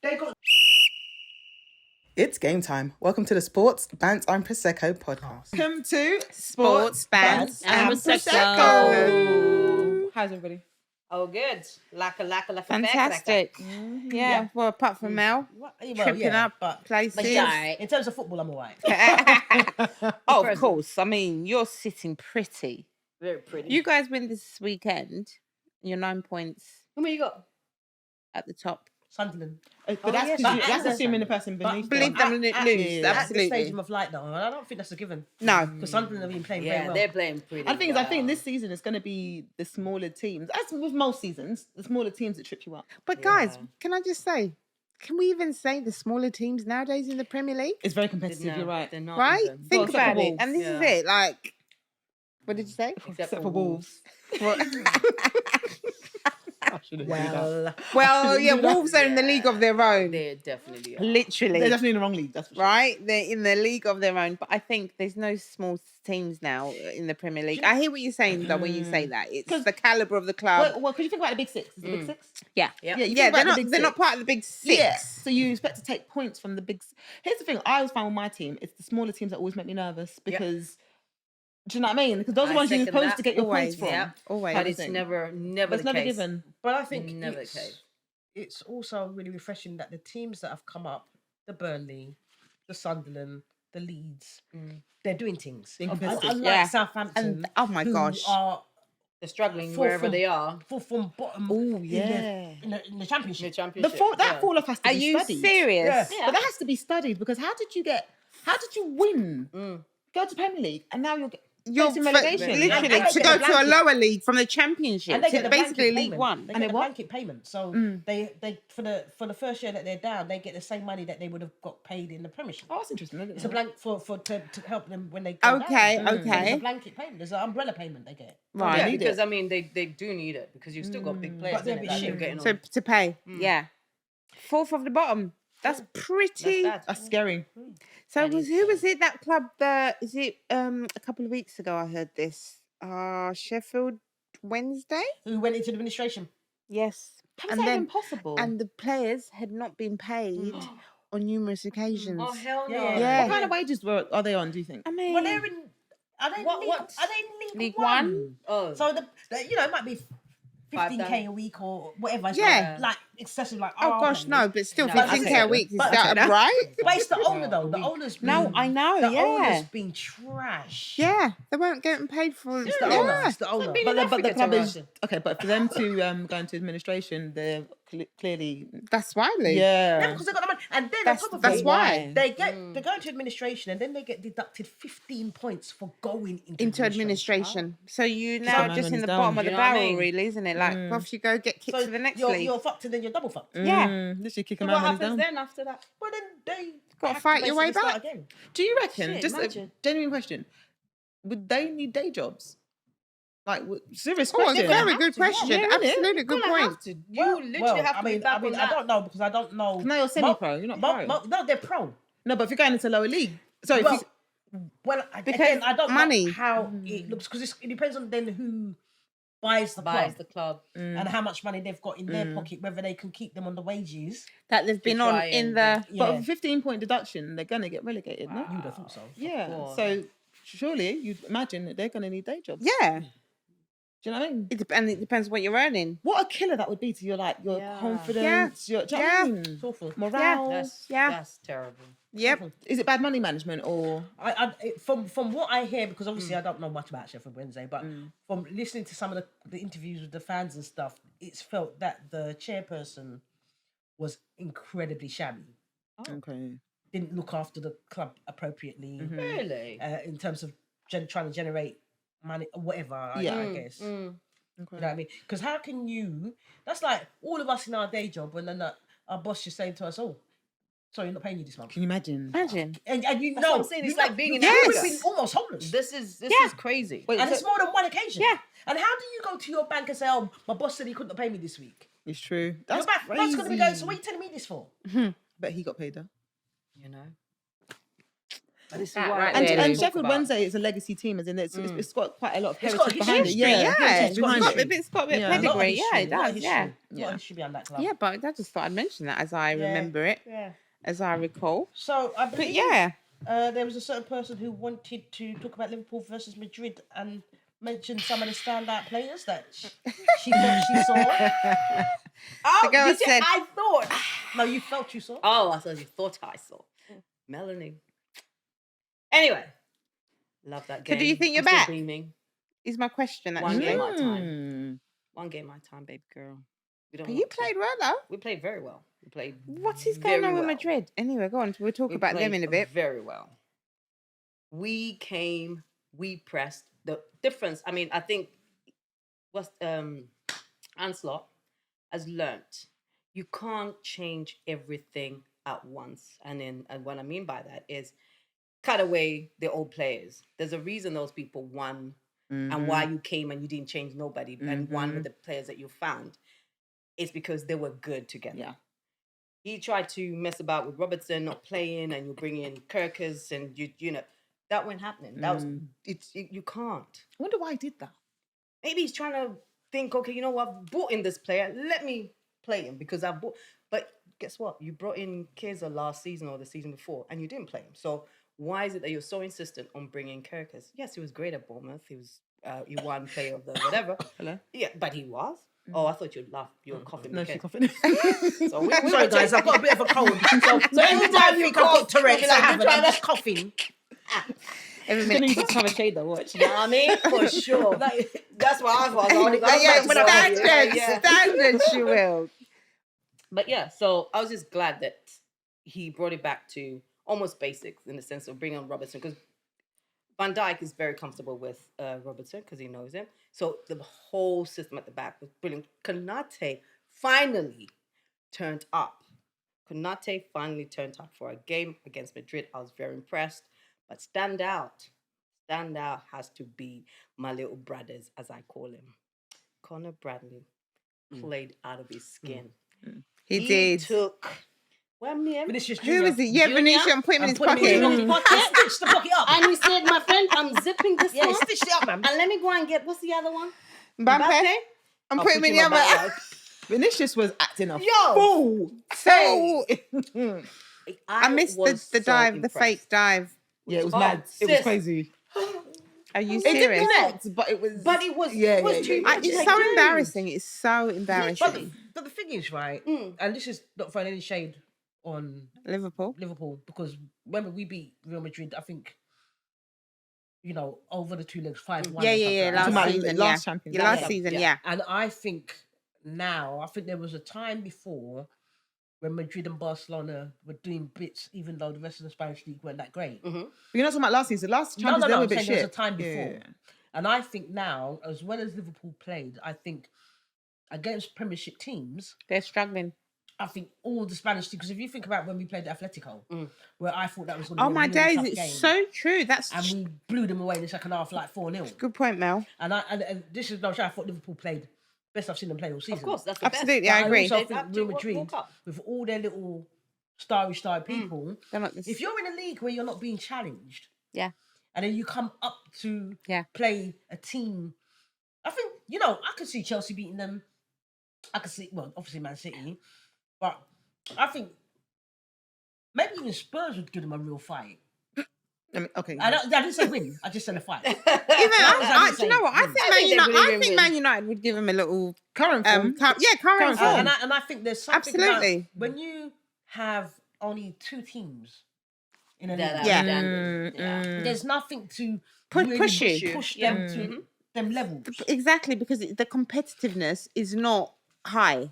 They got... It's game time. Welcome to the Sports, Bants and Prosecco podcast. Welcome to Sports, Bants and Prosecco. How's everybody? Oh, good. Laka. Fantastic. Yeah, well, apart from Mel, tripping up places. But In terms of football, I'm all right. Oh, of course. I mean, you're sitting pretty. Very pretty. You guys win this weekend. You're 9 points How many you got? at the top. Sunderland. But that's assuming the person beneath Believe them and lose. At this Absolutely. stage of light, though, I don't think that's a given. No. Because Sunderland have been playing very Yeah, well. they're playing pretty I think well. I think this season is going to be the smaller teams, as with most seasons, the smaller teams that trip you up. But guys, can I just say, can we even say the smaller teams nowadays in the Premier League? It's very competitive. You're right. They're not Right? even. Think except for about it. Wolves. And this is it. Like, what did you say? Except for Wolves. What? I shouldn't do that. Well, yeah, Wolves are in the league of their own. They definitely are. Literally. They're definitely in the wrong league. That's for sure. Right? They're in the league of their own. But I think there's no small teams now in the Premier League. I hear what you're saying, though, when you say that. It's the calibre of the club. Well, because you think about the big six. Is the big six? Yeah. Yeah. you think Yeah, about the big they're not six. part of the big six. Yeah. So you expect to take points from the big. Here's the thing: I always find with my team, it's the smaller teams that always make me nervous because. Do you know what I mean? Because those are I ones you're second supposed that. to get your Always, points from. Yeah. Always. But it's thing. never But the it's never case. given. But I think Never the it's, case. it's also really refreshing that the teams that have come up, the Burnley, the Sunderland, the Leeds, they're doing things. Being competitive. Unlike Yeah. Southampton, And oh my who gosh. are They're struggling Full wherever from- they are. from bottom Oh, in yeah. the The championship. championship. That fall off has to Are be you studied. serious? Yeah. But that has to be studied because how did you win? Go to Premier League and now you're facing relegation. Literally, And to they go get to a blanket. lower league from the championship. And they So get the basically blanket League payment. One. They And get they a what? blanket payment. So they for the first year that they're down, they get the same money that they would have got paid in the Premiership. Oh, that's interesting. I didn't It's a know. blank to help them when they go Okay, down. So okay. It's a blanket payment. There's an umbrella payment they get. Right. Yeah, need because it. I mean they do need it because you've still got big players. But they're a innit, bit that shit. they're getting So on. to pay, yeah. Fourth of the bottom. That's pretty. That's bad. That's scary. So That is who was it? That club? Is it a couple of weeks ago? I heard this. Sheffield Wednesday. Who went into administration? Yes. How is And that then even possible? and the players had not been paid on numerous occasions. Oh hell no! Yeah. What kind of wages are they on, do you think? I mean, Well, they're in. Are they What- league, what? Are they in League One? Oh, So it might be 15K 5,000. a week or whatever. It's Yeah. like excessive. Like oh gosh, no, but still, No, 15K a week is but- that right? But it's the owner though. The owner's been, No, I know. The Yeah, owner's been trash. yeah, they weren't getting paid for. It's the owner. Yeah, It's the owner. been But enough the to get club to is okay. But for them to go into administration, they're clearly that's widely. Yeah, yeah. because they got the money, and then That's- on top of that's it, why. they go into administration, and then they get deducted 15 points for going Into administration. So you now man just when in the he's bottom down. of the You know what I barrel, mean? really, isn't it? Like, off you go, get kicked So to the next you're league. fucked, and then you're double fucked. Yeah. Literally kick a So man what when he's happens down. then after that? Well, then they Gotta have fight your way basically start back. again. Do you reckon? Shit, Just imagine. a genuine question: would they need day jobs? Like serious Oh, a question. very good question. Yeah, innit? Absolutely good Gonna point. have to. You literally have to be back on I that. don't know because I don't know. No, you're semi-pro. You're not pro. No, they're pro. No, but if you're going into lower league, sorry. If Well, you, again, Because I don't money. know how it looks because it depends on then who buys the Buys club the club. and how much money they've got in their pocket, whether they can keep them on the wages. That they've been on try in and- the. but Yeah. with a 15-point deduction, they're gonna get relegated. No? You'd have thought so. Yeah. course. So surely you'd imagine that they're gonna need day jobs. Yeah, Do you know what I mean? and it depends what you're earning. What a killer that would be to your Yeah. confidence, your do you know what I mean? It's awful. Morale. That's terrible. Yep. Is it bad money management or? From what I hear, because obviously I don't know much about Sheffield Wednesday, but from listening to some of the interviews with the fans and stuff, it's felt that the chairperson was incredibly shabby. Okay. Didn't look after the club appropriately Really? in terms of trying to generate money or whatever. I guess. You know what I mean? Because how can you? That's like all of us in our day job, and then our boss just saying to us, "Oh, sorry, you're not paying you this month." Can you imagine? Imagine. And you That's know, what I'm saying, it's you like know- being in you've Africa. been almost homeless. This is crazy. Wait, And so- it's more than one occasion. Yeah. And how do you go to your bank and say, "Oh, my boss said he couldn't pay me this week"? It's true. Your That's bank's crazy. going to be going. So what are you telling me this for? But he got paid though. You know. This is And Sheffield Wednesday is a legacy team, as in it's got quite a lot of heritage behind it. It's got a bit Yeah. pedigree. Yeah, it does. Yeah. What should be on that club? Yeah, but I just thought I'd mention that as I remember it, as I recall. So I believe, there was a certain person who wanted to talk about Liverpool versus Madrid and mention some of the standout players that she thought she saw. I thought. No, you felt you saw. Oh, I thought you thought I saw. Melanie. Anyway, love that game. So do you think you're back? Is my question actually. One game at a time. One game at a time, baby girl. But you played well though. We played very well. We played. What is going on with Madrid? Anyway, go on. We'll talk about them in a bit. Very well. We came. We pressed. The difference. I mean, I think what Ancelot has learnt. You can't change everything at once. And what I mean by that is cut away the old players. There's a reason those people won and why you came and you didn't change nobody and won with the players that you found. It's because they were good together. Yeah. He tried to mess about with Robertson not playing and you bring in Kirkus and you know, that wasn't happening. That was, you can't. I wonder why he did that. Maybe he's trying to think, okay, you know what, I've brought in this player, let me play him because I've bought. But guess what? You brought in Keza last season or the season before and you didn't play him. So why is it that you're so insistent on bringing Kirkus? Yes, he was great at Bournemouth. He was, he won player of the whatever. Hello? Yeah, but he was. Oh, I thought you'd laugh. You were coughing. No, she's coughing. So Sorry, guys, I've got a bit of a cold. So every time I think I've got Tourette's, I haven't. I'm just coughing. Every minute you have a shade though, watch. You know what I mean? For sure. That's what I was. Standard, she will. But yeah, so I was just glad that he brought it back to almost basics in the sense of bringing on Robertson because Van Dijk is very comfortable with Robertson because he knows him. So the whole system at the back was brilliant. Konate finally turned up. Konate finally turned up for a game against Madrid. I was very impressed. But standout has to be my little brothers, as I call him. Conor Bradley played out of his skin. He did. Took... Vinicius Who was it? Yeah, Vinicius, and put him in his pocket. Stitched the pocket up. And he said, my friend, I'm zipping this one. Yeah, stitched it up, man. And let me go and get, what's the other one? Mbappe? I'm putting him in the other. Vinicius was acting a Yo! fool. So... I missed the dive, so the fake dive. Yeah, it was mad. It was crazy. Are you It serious? didn't connect, but it was... But it was too much. It's so embarrassing. It's so embarrassing. But the thing is, right, and this is not throwing any shade on Liverpool, because remember we beat Real Madrid, I think, you know, over the 2 legs, 5-1. Yeah. Last season, yeah. And I think there was a time before when Madrid and Barcelona were doing bits, even though the rest of the Spanish league weren't that great. But you're not talking about last season. Last Champions League were a bit shit. There was a time before. And I think now, as well as Liverpool played, I think against Premiership teams, they're struggling. I think all the Spanish teams, because if you think about when we played Atletico, where I thought that was going to be my days, it's game, so true. And we blew them away in the second half like 4-0. Good point, Mel. And this is no shame. I thought Liverpool played best I've seen them play all season. Of course, that's the absolutely. best. I agree. I also think Real Madrid, with all their little starry people, if you're in a league where you're not being challenged, and then you come up to play a team, I think, you know, I could see Chelsea beating them. I could see, well, obviously Man City, but I think maybe even Spurs would give them a real fight. I mean, okay. I didn't say win. I just said a fight. Do you know what? I think Man United would give them a little current form. Current form. And I think there's something about when you have only 2 teams in a league. There's nothing to push them to them levels. Exactly, because the competitiveness is not high.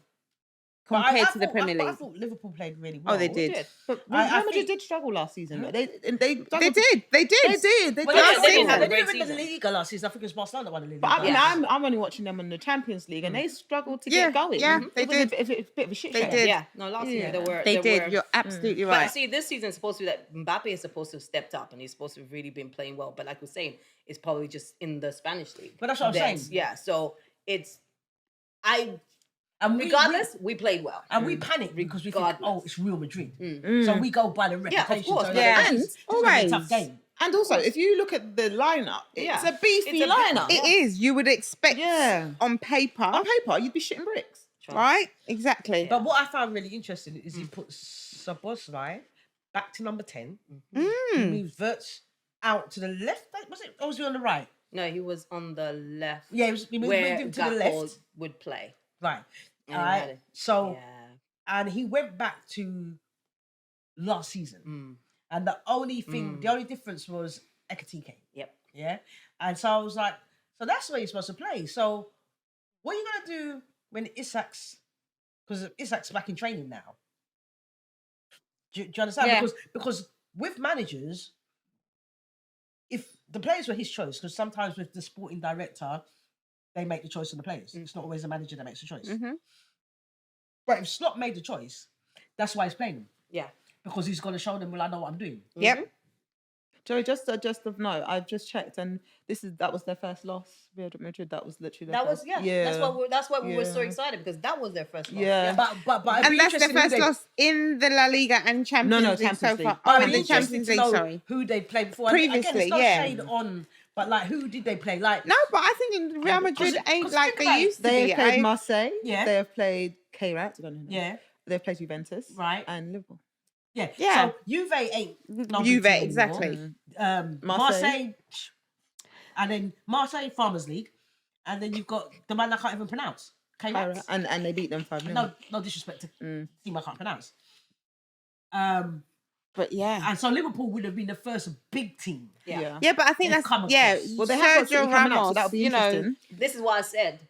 Compared to the Premier League. I thought Liverpool played really well. Oh, they did. But Real Madrid did struggle last season. They did. They did. They didn't win the league last season. I think it was Barcelona that won the league. But I mean, I'm only watching them in the Champions League, and they struggled to get going. Yeah, they did. It was a bit of a shit show. They did. Yeah, no, last year they did. You're absolutely right. But see, this season is supposed to be that Mbappe is supposed to have stepped up, and he's supposed to have really been playing well. But like we're saying, it's probably just in the Spanish league. But that's what I'm saying. Yeah, so it's And regardless, we played well. And we panic because we think, it's Real Madrid. So we go by the reputation. Yeah, of course. So And it's gonna be a tough game. And also, if you look at the lineup, it's a beefy lineup. It is. You would expect on paper. On paper, you'd be shitting bricks. Right? Exactly. But what I found really interesting is he put Szoboszlai back to number 10. He moved Wirtz out to the left. Was it? Or was he on the right? No, he was on the left. Yeah, he moved him to the left. Would play. Right. And All right. So, and he went back to last season. And the only difference was Ekatike. Yep. Yeah. And so I was like, so that's where you're supposed to play. So what are you going to do when Isak's, because Isak's back in training now? Do you understand? Yeah. Because with managers, if the players were his choice, because sometimes with the sporting director, they make the choice on the players. It's not always the manager that makes the choice. But if Slot made the choice, that's why he's playing them. Yeah. Because he's going to show them, well, I know what I'm doing. Yep. Joey, just of note, I've just checked, and that was their first loss. Real Madrid. That was literally their first. That's why we were so excited, because that was their first loss. Yeah. But And that's their first loss in the La Liga and Champions League so far. Oh, in the Champions League, sorry. Who they played before. Previously, again, it's not yeah. shade on, but like, who did they play? Like, No, but I think in Real Madrid ain't like they used to They be. have played Marseille. Yeah. They have played K-Rat. I don't know. Yeah. They've played Juventus. Right. And Liverpool. Yeah. Yeah. So Juve ain't Juve, exactly. Marseille, and then Marseille Farmers League, and then you've got the man I can't even pronounce. K-Rat. And they beat them 5-0. No disrespect to team I can't pronounce. But yeah. And so Liverpool would have been the first big team. Yeah. Yeah, but I think They've that's come Well, they have got City Sergio coming up, so Ramos, that'll be you know. interesting. This is why I said,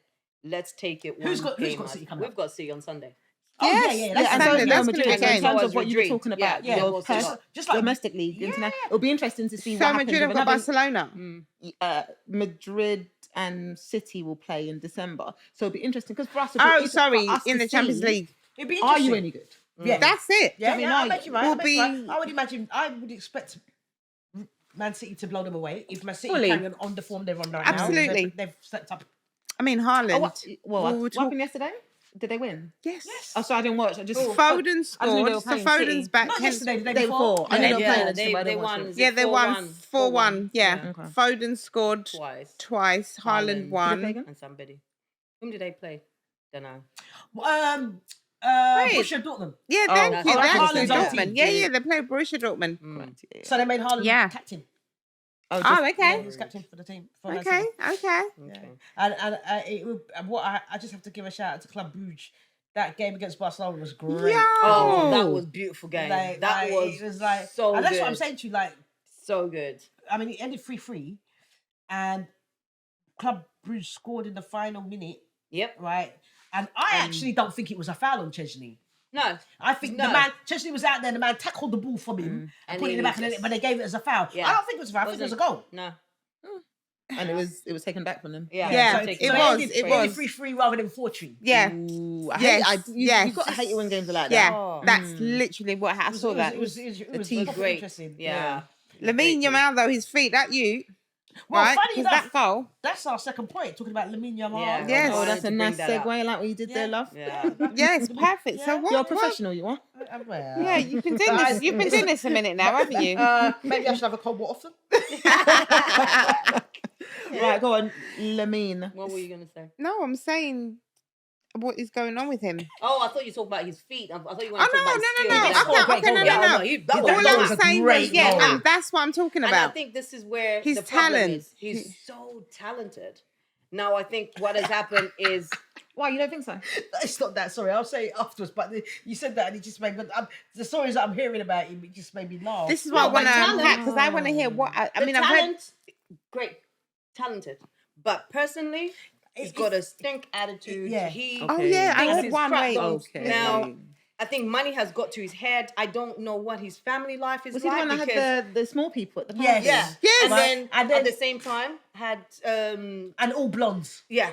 let's take it one Who's got game City at- coming We've up? got City on Sunday. Yes, yeah, Yeah, that's and so Sunday, is that's Real gonna Madrid. be So in game. terms So of what is you were Madrid. talking about, Yeah, your yeah. pers- Just like domestic league, international. It'll be interesting to see So what happens. Madrid have with got another- Barcelona. Madrid and City will play in December, so it'll be interesting because for us. Oh, sorry, for us in to the Champions see, League. it'd be Are you interesting. any good? Yeah. That's it. Yeah, mean, I'll are make you? you right. Will I'll make you be- right. I would expect Man City to blow them away if Man City Fully. carry on the form they're on right Absolutely. now. They've stepped up. I mean, Haaland. What happened yesterday? Did they win? Yes. Oh, so I didn't watch. I just Foden I knew they scored. were So playing Foden's City. back. Not yesterday, the day Day before. before. I knew they were playing. They won. Is Yeah, it they won 4-1. Yeah. Okay. Foden scored Twice. Haaland Did they play won. again? And somebody. Whom did they play? Don't know. Borussia Dortmund. Yeah, Oh, thank you. oh, That's Haaland's the on Dortmund. team. Yeah, they played Borussia Dortmund. So they made Haaland Yeah. captain. Oh, Yeah, okay. he was captain for the team. for Man Okay, City. okay. Okay. And I just have to give a shout out to Club Brugge. That game against Barcelona was great. Yo! Oh, that was a beautiful game. Like, that was it was like so and that's good. what I'm saying to you. Like, So good. I mean, it ended 3-3, and Club Brugge scored in the final minute, Yep. right? And I actually don't think it was a foul on Chesney. No. I think No. the man, Chesney was out there, the man tackled the ball from him and And put it in the he back, was but they gave it as a foul. Yeah. I don't think it was a foul. I think it was a goal. No. And it was taken back from them. Yeah. Yeah, So it so was, ended- it ended was. 3-3 rather than 4-3. Yeah. Ooh, Yes, yes. You've got to hate it when games are like Yeah, that. Oh. that's literally what I saw that. It was teeth. great. Interesting. Yeah. Lamine Yamal, though, his feet, that you. Well, Right? funny 'Cause enough, that goal. that's our second point, talking about Lamine Yamal. Yeah. Yes. Oh, that's To a bring nice that up. segue, like what you did there, love. Yeah. Yeah, it's perfect. So Yeah. what? You're a professional, you are. Well, Yeah, you've been doing this. You've been doing this a minute now, haven't you? maybe I should have a cold water often. Right, go on, Lamine. What were you gonna say? No, I'm saying what is going on with him. Oh, I thought you talked about his feet. I thought you were Oh, talking about his no. skills. He scored a great goal. No. Yeah, All That was I'm a saying great was, yeah, goal. and that's what I'm talking And I about. think this is where His the problem talent. is. He's so talented. Now I think what has happened is Why, you don't think so? It's not that. Sorry, I'll say it afterwards. But you said that, and it just made me. The stories that I'm hearing about him, it just made me laugh. This is what I No, want to but talent- unpack because I want to hear what. I the mean, I've heard. talent, great, talented. But personally, he's got a stink attitude. Yeah. He Oh yeah, I thinks heard his one crap way. goes. Okay. Now, I think money has got to his head. I don't know what his family life is Was he the like one that because had the small people at the party? Yes. yeah, Yes. and then And at then- the same time had and all blondes, yeah.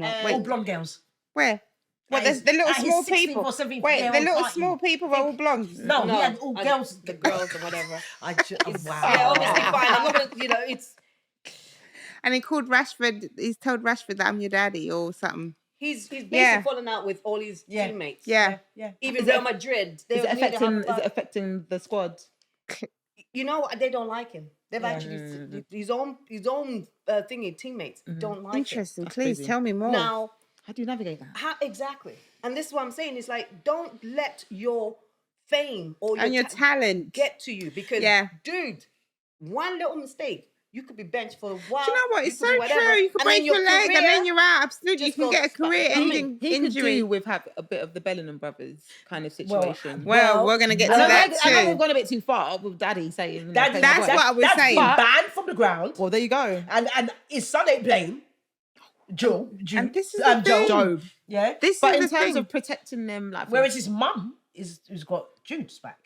all blonde girls. Where? What? At The little his small 16th people. or 17th Wait, year the old little party. small people were all blondes. No, he had all and girls. the girls or whatever. Wow. Yeah, obviously fine. I'm not gonna, it's And he called Rashford. He's told Rashford that I'm your daddy or something. He's basically falling out with all his teammates. Yeah. Even Real Madrid, is it affecting the squad? You know, they don't like him. They've actually his own thingy teammates don't like him. Interesting. Please tell me more. Now, how do you navigate that? Exactly. And this is what I'm saying. It's like, don't let your fame or your talent get to you, because, dude, one little mistake, you could be benched for a while. Do you know what? It's so true. You could break your leg and then you're out. Absolutely. You can get a career-ending injury. He could do with a bit of the Bellingham brothers kind of situation. Well, we're going to get to that too. I know we've gone a bit too far with Daddy saying... That's what I was saying. Banned from the ground. Well, there you go. And his son ain't playing. Joe. And this is the thing. Job. Yeah. But in terms of protecting them... like, whereas his mum who's got Jude's back.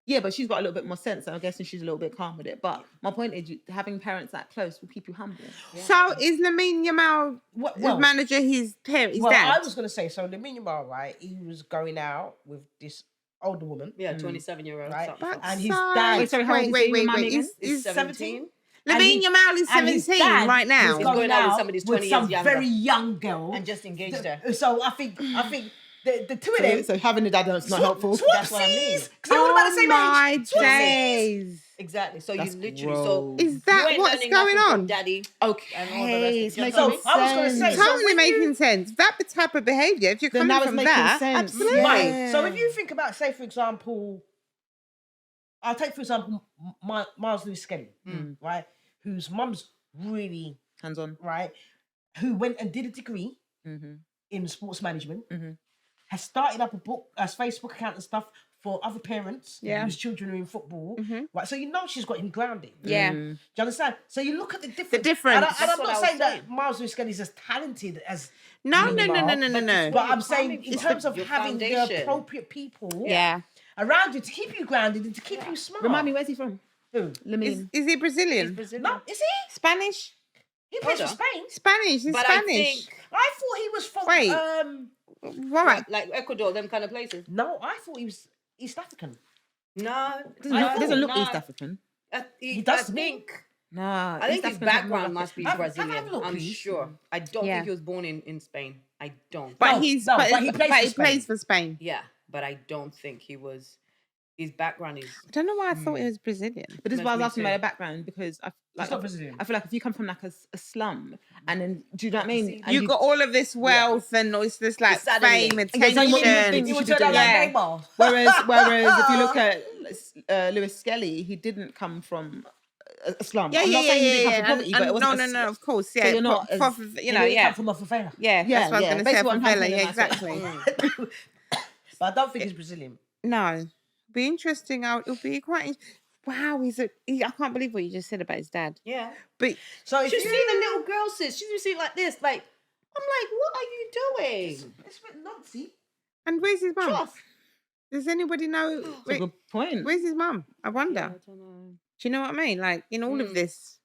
Yeah, but she's got a little bit more sense, so I'm guessing she's a little bit calm with it. But my point is, having parents that close will keep you humble. Yeah. So is Lamine Yamal his manager, his dad? I was going to say, so Lamine Yamal, right, he was going out with this older woman. Yeah, 27-year-old. Right? But and his dad... Wait. He's 17. Lamine Yamal is 17 right now. He's going out with somebody 20 years younger. Very young girl. And just engaged her. So I think... The two of them. So having a dad is not helpful. That's what I mean. Because they're all about the same age. My days. Exactly. So that's you literally. gross. So is that what's going on, Daddy? Okay. And all the rest of so I was going to say, totally making sense. That type of behaviour. If you're coming from that, absolutely. Right. So if you think about, say, for example, I'll take for example Miles Lewis Skelly, right, whose mum's really hands-on, right, who went and did a degree in sports management. Has started up a Facebook account and stuff for other parents whose children are in football. Right, so you know she's got him grounded. Yeah. Do you understand? So you look at the difference. And I'm not saying that Miles Lewis Skelly is as talented as No. But I'm saying in terms of having the appropriate people around you to keep you grounded and to keep you smart. Remind me, where's he from? Who? Lamine. Is he Brazilian? He's Brazilian. No, is he? Spanish? He plays for Spain. Spanish. He's Spanish. I thought he was from Right. Like Ecuador, them kind of places. No, I thought he was East African. No. He doesn't look East African. He does. I think his background must be Brazilian. I'm sure. I don't think he was born in Spain. I don't. But he plays for Spain. Yeah, but I don't think he was. His background is... I don't know why I thought he was Brazilian. But this is why I was asking about the background, because I not Brazilian. feel like if you come from like a slum, and then, do you know what I mean? You got all of this wealth and all this like fame, attention. Whereas if you look at Lewis Skelly, he didn't come from a slum. I'm not saying he didn't come from poverty, but it wasn't no, of course, yeah. So you're not come from a favela. Yeah, that's what I was going to say, a favela, yeah, exactly. But I don't think he's Brazilian. No. Be interesting. It'll be quite. Wow, I can't believe what you just said about his dad. Yeah, but so if you see the little girl, sis, she see like this, like I'm like, what are you doing? It's a bit nonsense. And where's his mum? Does anybody know? That's a good point. Where's his mum? I wonder. Yeah, I don't know. Do you know what I mean? Like in all of this,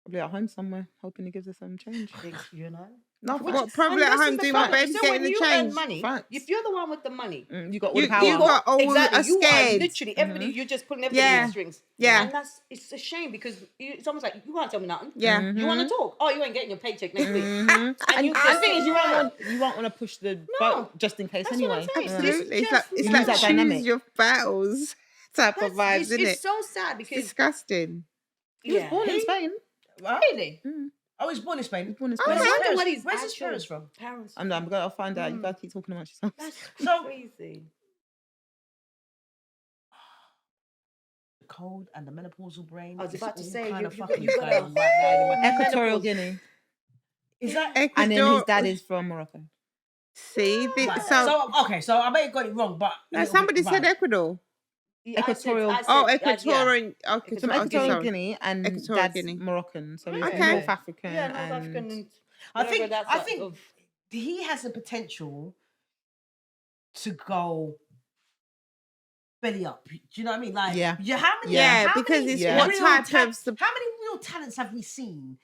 probably at home somewhere, hoping he gives us some change. You know. No, probably at home doing my best, getting the change. Money, if you're the one with the money, you got all the power. You got all exactly. You scared. are literally everybody. You're just putting everything in strings. Yeah, and it's a shame because it's almost like you can't tell me nothing. Yeah, you want to talk. Oh, you ain't getting your paycheck next week. And the thing is, you won't want to push the boat just in case. That's anyway. Absolutely, it's like choose dynamic. your battles type of vibes, isn't it? It's so sad because disgusting. He was born in Spain. Really? Oh, he's born in Spain. I wonder where's his parents from? I'll find out. You guys keep talking amongst yourselves. That's crazy. The cold and the menopausal brain. I was about to say, kind you of fucking got right now. Equatorial Guinea. Is that? And then his dad is from Morocco. See, so I may have got it wrong, but somebody said Ecuador. Equatorial. Equatorial Guinea and dad's Moroccan, so he's North African. Yeah, North African. I think he has the potential to go belly up. Do you know what I mean? Like, because it's what type of how many real talents have we seen?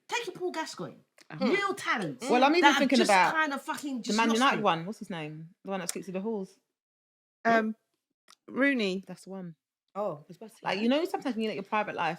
Take your Paul Gascoigne. Real talents. Well, I'm even thinking about kind of fucking the Man United one. What's his name? The one that speaks to the halls. Rooney. That's the one. Oh, like, you know, sometimes when you let your private life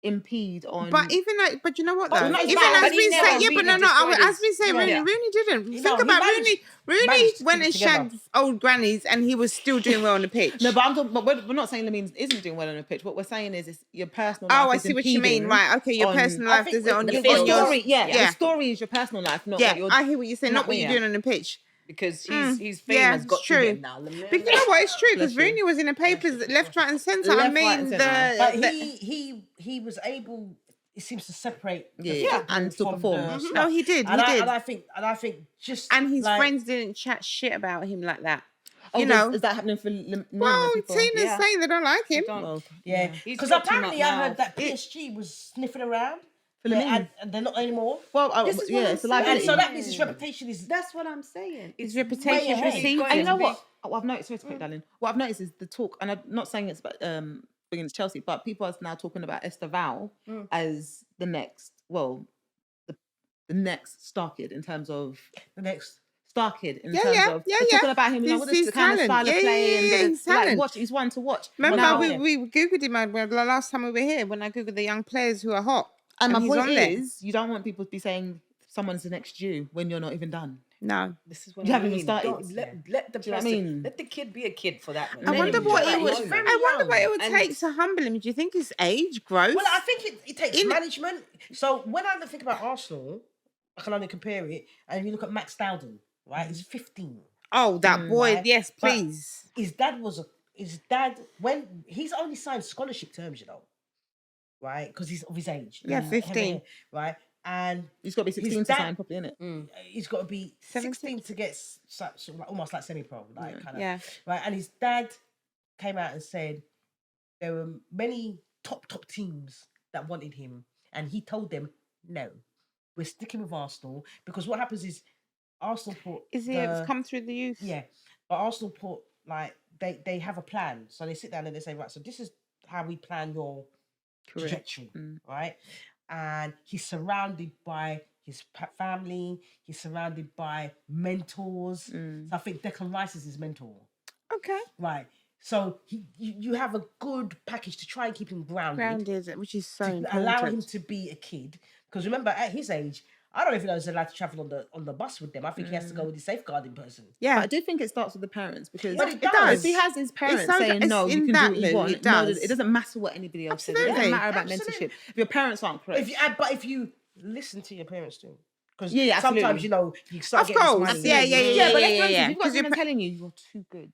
impede on. But even like, but you know what though? But Even bad, as but we he say, never yeah, but really no, destroyed as his- we say, Yeah. Rooney didn't. No, Think he about managed Rooney to went keep and it together. shagged old grannies, and he was still doing well on the pitch. No, but I'm talking. But we're not saying Lamine isn't doing well on the pitch. What we're saying is your personal life. Oh, I is see what you mean. impeding Right? Okay, your on- personal I life think does it on the your The on your- story, yeah, yeah. the story is your personal life, not Yeah, what you're. I hear what you're saying. Not what Yeah. you're doing on the pitch. Because his fame yeah, has got it's to true. him now. But you know what? It's true because Bless you. Rooney was in the papers left, right, and centre. I Left, right, mean, and centre. But he was able. It seems to separate. Yeah, the yeah, football and still from perform. the Mhm. stuff. No, he did. And He did. And I think just And his like, friends didn't chat shit about him like that. Oh, You know. is that happening for Well, people? Tina's Yeah. saying they don't like him. Well, Yeah, He's because dropped him apparently up I now. heard that PSG was sniffing around. For Yeah, Lamine. and they're not anymore. Well, This is what yeah, I'm it's a saying. And liability. so that means his reputation is. That's what I'm saying. His way reputation ahead. precedes And you know him. what? What I've noticed, sorry to cut you, darling. What I've noticed is the talk, and I'm not saying it's against Chelsea, but people are now talking about Esteval as the next, well, the next star kid in terms of The next. star kid in Yeah, terms yeah, of yeah, they're yeah. talking about him. You know, This what is the is kind of talent. style of Yeah, play yeah, and yeah, the, he's like talent. watch. He's one to watch. Remember, Now- we googled him the last time we were here when I googled the young players who are hot. and my he's point on there. is, you don't want people to be saying someone's the next you when you're not even done. No. This is what You I haven't even mean. started. Don't let the Do you know what I person, mean? let the kid be a kid for that. I wonder what it would. He's very I wonder what it would And- take to humble him. Do you think it's age, growth? Well, I think it takes In- management. So when I think about Arsenal, I can only compare it. And if you look at Max Dowden, right, he's 15. Oh, that boy! right. Yes, But please. His dad when he's only signed scholarship terms, you know, right? Because he's of his age. Yeah, 15. Right, and He's got to be 16 to dad- sign properly, innit? he's got to be 17. 16 to get sort of like, almost like semi-pro, like kind of. Yeah. Right, and his dad came out and said there were many top teams that wanted him, and he told them no, we're sticking with Arsenal because what happens is Arsenal put Is he come through the youth? yeah, but Arsenal put like they have a plan, so they sit down and they say, right, so this is how we plan your trajectory, right? And he's surrounded by his family. He's surrounded by mentors. So I think Declan Rice is his mentor, Okay. right? So you have a good package to try and keep him grounded, Which is so to important. allow him to be a kid. Because remember, at his age, I don't even know if he's allowed to travel on the bus with them. I think he has to go with his safeguarding person. Yeah. But I do think it starts with the parents because But it if does. he has his parents so- saying it's no, you in can that do what you mood, want. it does. It doesn't matter what anybody else says. It Absolutely. doesn't matter about Absolutely. mentorship. If your parents aren't correct, If you listen to your parents too, because Yeah, absolutely. sometimes you know you start Of getting this course. money. Yeah. yeah, but let's be honest, yeah. if you've got 'Cause someone telling you you're too good,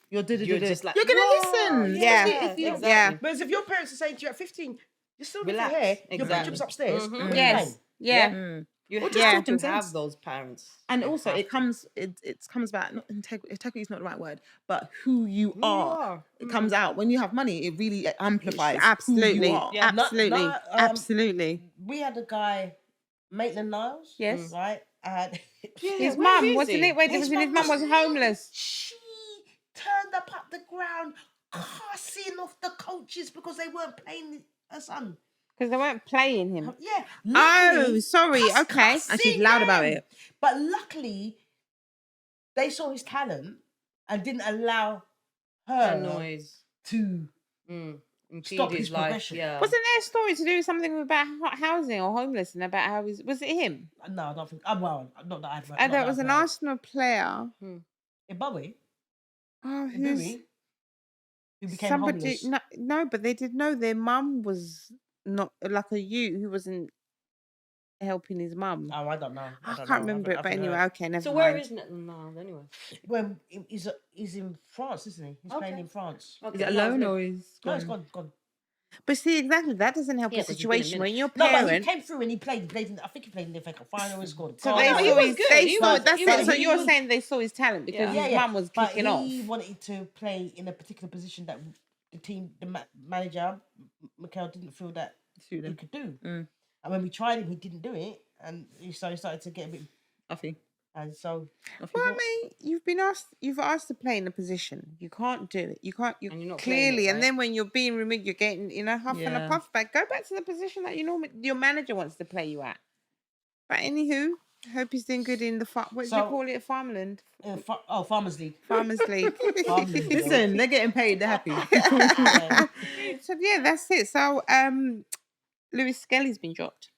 you're just like, you're gonna "Whoa, listen. yeah, Especially if you- exactly. Yeah. Whereas if your parents are saying to you at 15, you're still living Relax. here, your Exactly. bedroom's upstairs. Mhm. what are you Yes. playing? Yeah. You Or have just talk to themselves. have those parents. And You also, have it comes back. Not integrity is not the right word, but who you are. It comes out when you have money. It really amplifies who Absolutely. you are. Yeah. Absolutely. Absolutely. We had a guy, Maitland Niles. Yes. Right, and His where mum, is wasn't he? it? Wait, His his mum mum was was- homeless. she turned up the ground, cussing off the coaches because they weren't playing her son. Because they weren't playing him. Yeah. Oh, luckily- sorry. Okay. And she's cussing loud about them. it. But luckily, they saw his talent and didn't allow that her noise. to. Impede Stop his his life. progression. Yeah. Wasn't there a story to do with something about housing or homeless and about how was it him? No, I don't think. Well, not that I've. And there was an Arsenal player. in Bowie, Oh, in who's Bowie, who became somebody? homeless. No, but they did know their mum was not like a youth who wasn't helping his mum. Oh, I don't know. I don't can't know. remember it, I've but heard. anyway, okay, never So mind. where is it now? Anyway. Well, he's in France, isn't he? He's playing Okay. in France. Is Okay, it alone or is No, he's gone. But see, exactly, that doesn't help Yeah, the 'cause he's been a situation minute. when your No, but he parent. came through and he played. I think he played in the FA Cup final. He scored a So goal. they no, he saw was his. good. They He saw. was- That's he it. was- So he you're was- saying they saw his talent because Yeah. his mum was but kicking off. he wanted to play in a particular position that the manager, Mikel, didn't feel that he could do. And when we tried him, he didn't do it, and he started to get a bit. Uffy. And so, Well, I mean, you've asked to play in a position. You can't do it. You can't. You And you're not playing it, clearly, and right? then when you're being removed, you're getting huff and a Yeah. puff back. Go back to the position that your manager wants to play you at. But anywho, hope he's doing good in the what do you So- call it? Farmland, Farmers League. Farmers League. Farmers League. Listen, they're getting paid. They're happy. Yeah. So yeah, that's it. So Lewis Skelly's been dropped.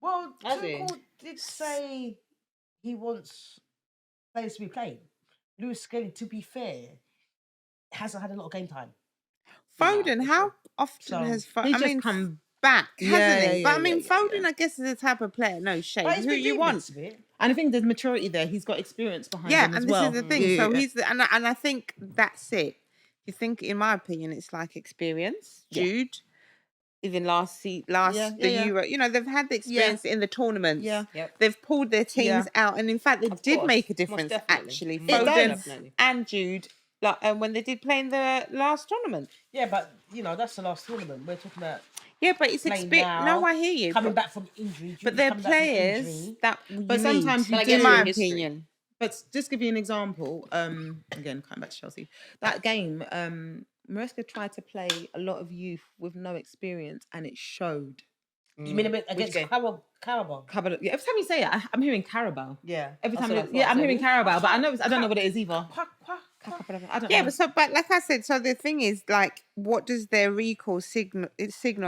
Well, Has he? Tuchel did say he wants players to be playing. Lewis Skelly, to be fair, hasn't had a lot of game time. Foden, how often So, has Foden? He's I just mean, come back, hasn't he? yeah, But I mean, yeah, Foden, yeah. I guess, is the type of player. No shade. but he's Who been you doing want? bits of it. And I think there's maturity there. He's got experience behind Yeah, him and as this well. is the thing. Yeah, So yeah. he's and I think that's it. You think, in my opinion, it's like experience. Yeah. Jude, even the yeah. Euro. You know, they've had the experience in the tournaments. Yeah. Yep. They've pulled their teams out, and in fact, they Of did course, make a most difference. definitely. Actually, Most Foden definitely. and Jude, like when they did play in the last tournament. Yeah, but that's the last tournament. We're talking about Yeah, but it's playing experience. now, No, I hear you. coming back from injury. But Jude's they're coming back from players injury. that But sometimes you But I do, guess in my history. opinion. But just give you an example, again, coming back to Chelsea, that game, Maresca tried to play a lot of youth with no experience, and it showed. You mean against game? Carabao? Yeah, every time you say it, I'm hearing Carabao. Yeah. Every That's time, what I thought. I'm So hearing who? Carabao, but I don't know what it is either. Quack, quack, quack. I don't Yeah, know. but like I said, so the thing is, like, what does their recall signal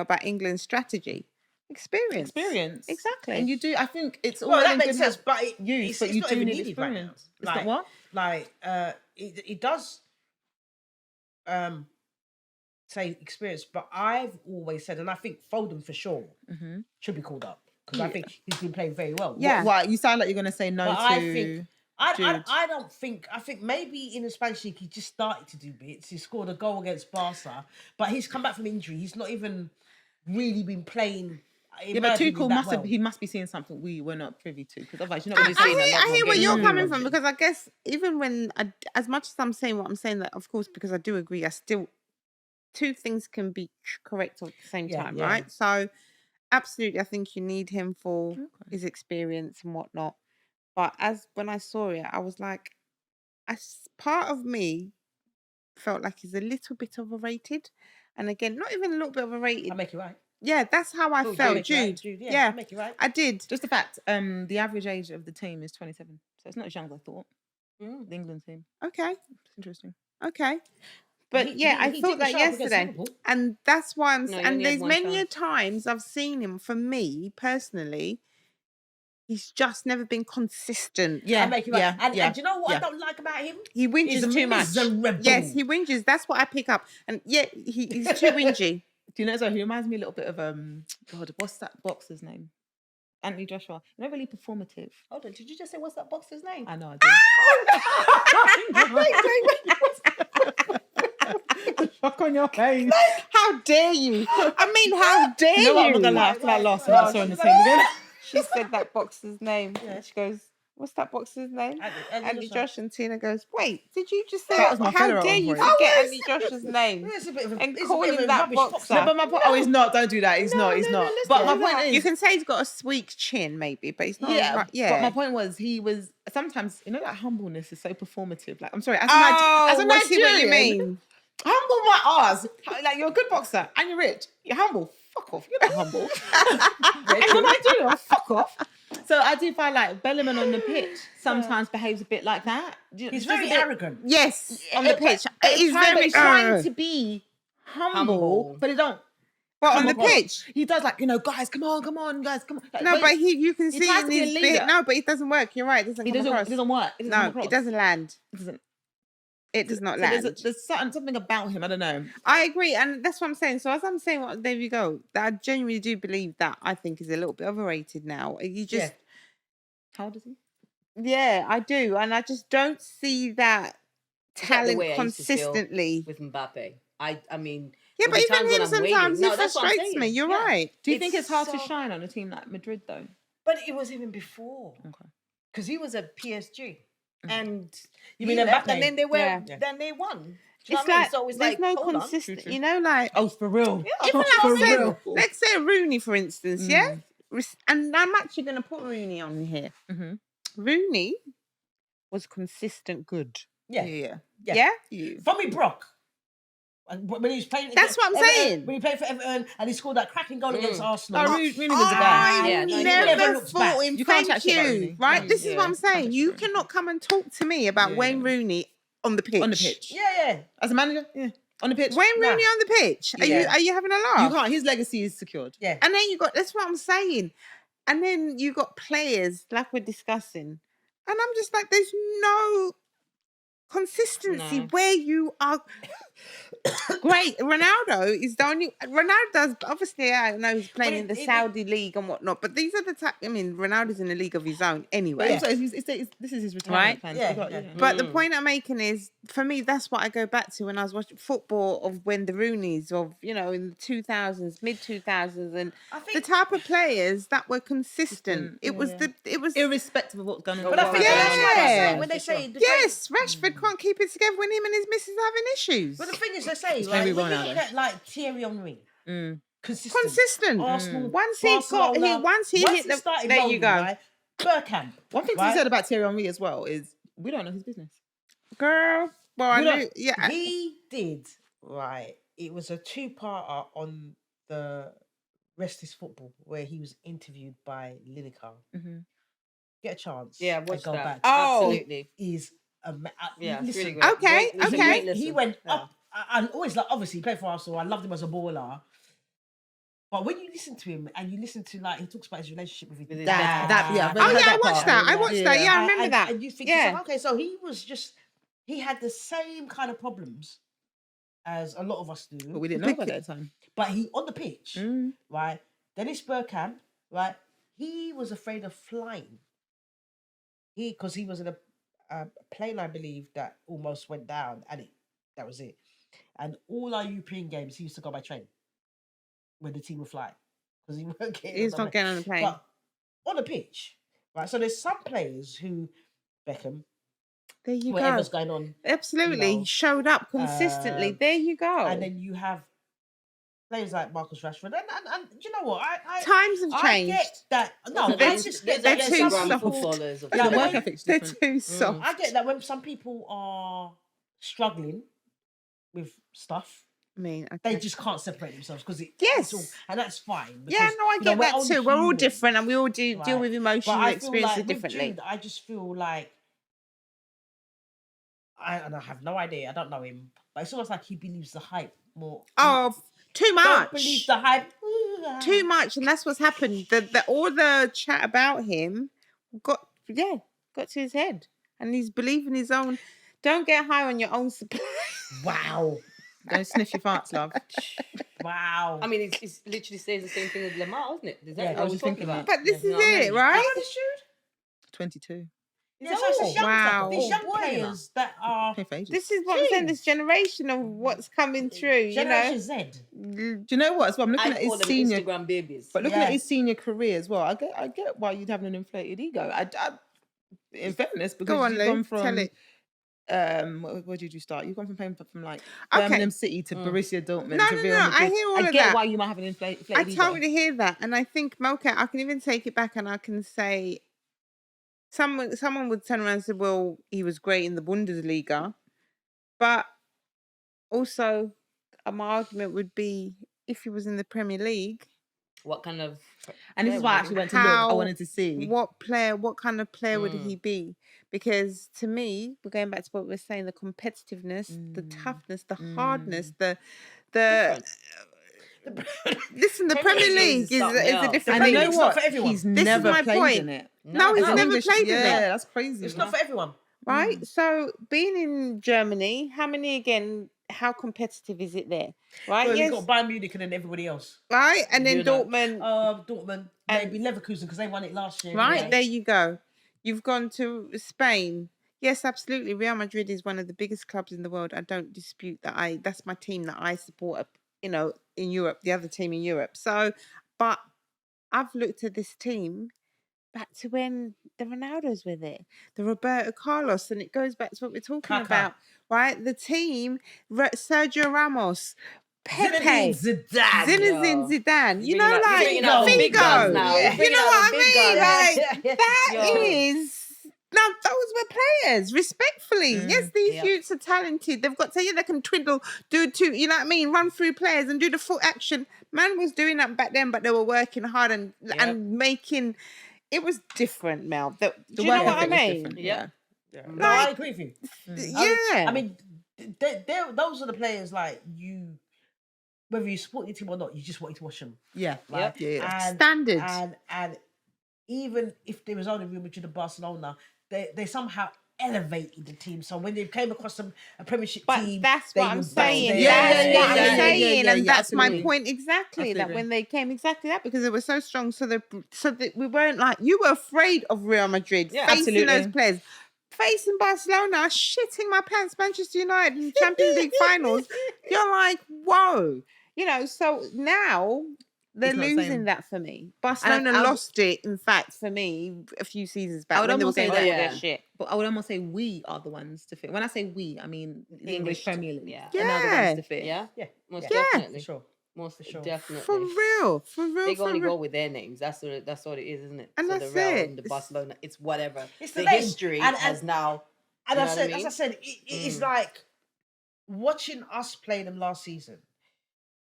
about England's strategy? Experience. Exactly. And you do. I think it's all Well, that in makes good sense, have but youth, but you not do even need needed right now. experience. It's not what? Like, it does say experience, but I've always said, and I think Foden for sure should be called up because I think he's been playing very well. Yeah. What? You sound like you're going to say no But to. I think Jude. I don't think. I think maybe in the Spanish league he just started to do bits. He scored a goal against Barca, but he's come back from injury. He's not even really been playing. Yeah, but Tuchel he must be seeing something we were not privy to, because otherwise you're not going to I be seeing hear where you're coming from, because because I guess even when as much as I'm saying what I'm saying, that of course, because I do agree, I still two things can be correct at the same time, right? So absolutely, I think you need him for his experience and whatnot. But when I saw it, I was like, part of me felt like he's a little bit overrated, and again, not even a little bit overrated. I'll make you right. Yeah, that's how I felt, Jude. Yeah, I'll make you right. I did. just the fact, the average age of the team is 27, so it's not as young as I thought. The England team. Okay, It's interesting. okay. But I thought that yesterday, and that's why I'm. No, and there's many times I've seen him. For me personally, he's just never been consistent. Yeah, I'll make you right. And do you know what I don't like about him? He whinges too much. Miserable. Yes, he whinges. That's what I pick up. And he's too whingy. Do you know? So he reminds me a little bit of God, what's that boxer's name? Anthony Joshua. Not really performative. Hold on, did you just say what's that boxer's name? I know I did. Shock on your face. How dare you? I mean, how dare you? You know what? I'm not gonna laugh till I lost and I saw in the same again. She said that boxer's name. Yeah. She goes, "What's that boxer's name?" Andy Josh. And Tina goes, "Wait, did you just say That was my how federal dare you voice. forget Andy Josh's name?" It's a bit of a, And it's call a bit him of a that rubbish boxer. No, but my point. Oh, he's not. Don't do that. He's not. But my point is, You can say he's got a sweet chin, maybe, but he's not. yeah. But my point was, he was sometimes, that humbleness is so performative. Like, I'm sorry, as a I see Nigerian, what you mean. humble my ass. Like, you're a good boxer and you're rich. You're humble. Fuck off. You're not humble. And you're Nigerian. Fuck off. So I do find like Belleman on the pitch sometimes behaves a bit like that. He's very arrogant. Yes, on the pitch. He's very trying to be humble, but he don't. But on the pitch, he does guys, come on, guys, come on. Like, no, but you can see tries in to be a his leader. no, but it doesn't work. You're right. It doesn't. It come across. doesn't work. It doesn't come No, across. it doesn't land. It doesn't. It does not So land. there's something about him. I don't know. I agree, and that's what I'm saying. So as I'm saying, there you go. That I genuinely do believe that I think is a little bit overrated now. You just, How old is he? yeah, I do, and I just don't see that talent consistently with Mbappe. I mean, yeah, but even him sometimes he that's what I'm frustrates me. saying. You're Yeah. right. Do you think it's hard to so- shine on a team like Madrid though? But it was even before. Okay. Because he was at PSG. And You he mean left, Mbappe? and then they were Yeah. then they won. Do you know It's what I mean? like So it's there's like no hold on. consistent. True. You know, like Oh, for real. even For like said, real. let's say Rooney, for instance, yeah. And I'm actually going to put Rooney on here. Rooney was consistent good. Yeah. Yeah. From Brock. When he was playing, That's what I'm Everton, saying. When he played for Everton and he scored that cracking goal against Arsenal. No, Rooney was a guy. I Yeah, no, he never never looks thought back. him. You can't Thank chat shit about you. Rooney. Right? This is what I'm Yeah, saying. can't You chat shit cannot come and talk to me about Yeah, Wayne yeah. Rooney on the pitch. On the pitch. Yeah. As a manager, yeah. On the pitch. When Rooney on the pitch, are you having a laugh? You can't. His legacy is secured. Yeah. And then that's what I'm saying. And then you got players like we're discussing. And I'm just like, there's no consistency where you are. Great. Ronaldo is the only. Ronaldo does, obviously, I know he's playing in the Saudi league and whatnot, but these are the type. I mean, Ronaldo's in a league of his own anyway. So this is his retirement plan. Yeah. But the point I'm making is, for me, that's what I go back to when I was watching football of when the Rooneys of, in the 2000s, mid 2000s, and the type of players that were consistent. It was irrespective of what's going on. But I think when they say Rashford can't keep it together when him and his missus are having issues. But the thing is, they say, like, when you look at like Thierry Henry, consistent. Arsenal, Once he hit the started there rolling, you go. Right? Bergkamp. One thing to be said about Thierry Henry as well is we don't know his business. Girl, well, I knew, he did right. It was a 2-parter on the Rest is Football where he was interviewed by Lineker. Get a chance. Yeah, watch go that. Back. Absolutely. Is yeah, listen, really great. Okay. He went up. I always obviously he played for Arsenal. I loved him as a baller. But when you listen to him and you listen to he talks about his relationship with his dad. I watched that. I watched that. Yeah, I remember that. And you think, okay, so he had the same kind of problems as a lot of us do. But we didn't know about that at the time. But he on the pitch, right? Dennis Bergkamp, right? He was afraid of flying. Because he was in a plane, I believe, that almost went down, and that was it. And all our European games, he used to go by train when the team would fly because he weren't getting. He's not getting on the plane. But on the pitch, right? So there's some players who Beckham. There you whatever's go. going on, absolutely showed up consistently. There you go. And then you have players like Marcus Rashford, and do you know what? Times have changed. I get that. No, they're I just get that. too soft. Footballers. The work ethic's different. They're too soft. I get that when some people are struggling with stuff, I mean, they just can't separate themselves because yes, it's all, and that's fine. Because, I get that too. We're all different, and we all deal with emotional experiences differently. Jude, I just feel like, and I have no idea. I don't know him, but it's almost like he believes the hype more. Oh, too much. Don't believe the hype. Too much, and that's what's happened. All the chat about him got to his head, and he's believing his own. Don't get high on your own supply. Wow. Don't sniff your farts, love. Wow. I mean, it's literally says the same thing as Lamar, isn't it? Exactly I was thinking about. But this is it, right? How old is Jude? 22. Yeah, so it's wow. These young players that are. This is what I'm saying. This generation of what's coming through. Generation Z. Do you know what? So I'm looking at his senior Instagram babies, but looking at his senior career as well. I get why you'd have an inflated ego. In fairness, because you've gone from. Tell it. Where did you start? You've gone from playing from like Birmingham City to Borussia Dortmund to Real Madrid. I hear all of that. I get why you might have an inflated ego. I totally hear that, and I think Mocha, I can even take it back, and I can say, someone would turn around and say, "Well, he was great in the Bundesliga," but also, my argument would be if he was in the Premier League. What kind of? And this is why I actually went to look. I wanted to see what kind of player would he be? Because to me, we're going back to what we were saying: the competitiveness, the toughness, the hardness, the. Listen, the Premier League is a different. And you know what? For everyone. He's never played in it. No, he's never played in it. Yeah, that's crazy. It's not for everyone, right? So being in Germany, how competitive is it there? Right? Well, you've got Bayern Munich and then everybody else. Right? And then Dortmund. Dortmund, maybe Leverkusen because they won it last year. Right, there you go. You've gone to Spain. Yes, absolutely. Real Madrid is one of the biggest clubs in the world. I don't dispute that. That's my team that I support, in Europe, the other team in Europe. So, but I've looked at this team back to when the Ronaldos were there, the Roberto Carlos, and it goes back to what we're talking about, right? The team, Sergio Ramos, Pepe, Zinedine Zidane. You know, like Figo. You know what I mean? Like that is. Now, those were players, respectfully. Yes, these youths are talented. They've got they can twiddle, do two, you know what I mean? Run through players and do the full action. Man was doing that back then, but they were working hard and making. It was different, Mel. Do you know what I mean? Yeah. No, I agree with you. Yeah. I mean, those are the players like you. Whether you support your team or not, you just wanted to watch them. Yeah, Right? yeah. Standard. And even if there was only Real Madrid and Barcelona, they somehow elevated the team. So when they came across a Premiership team, that's they what I'm were saying. better. That's what I'm yeah, saying, and that's absolutely. my point exactly. That Absolutely. when they came, exactly that, because it was so strong, so that we weren't like, you were afraid of Real Madrid Yeah, facing absolutely. those players, facing Barcelona, shitting my pants, Manchester United in Champions League finals. You're like, whoa, So now they're It's not the losing same. that for me. Barcelona lost it, in fact, for me a few seasons back I would when they were almost going say through that, their yeah. shit. But I would almost say we are the ones to fit. When I say we, I mean the English Premier League. Yeah. And they're the Yeah. ones to fit. Yeah, Yeah. most Yeah. definitely. For sure. Most sure. definitely. For real. They can only for real. go with their names. That's what it is, isn't it? And so that's the Real it. and the Barcelona, it's whatever. It's the the name. history And- has now. And You I know said, what I mean? as I said, it's like watching us play them last season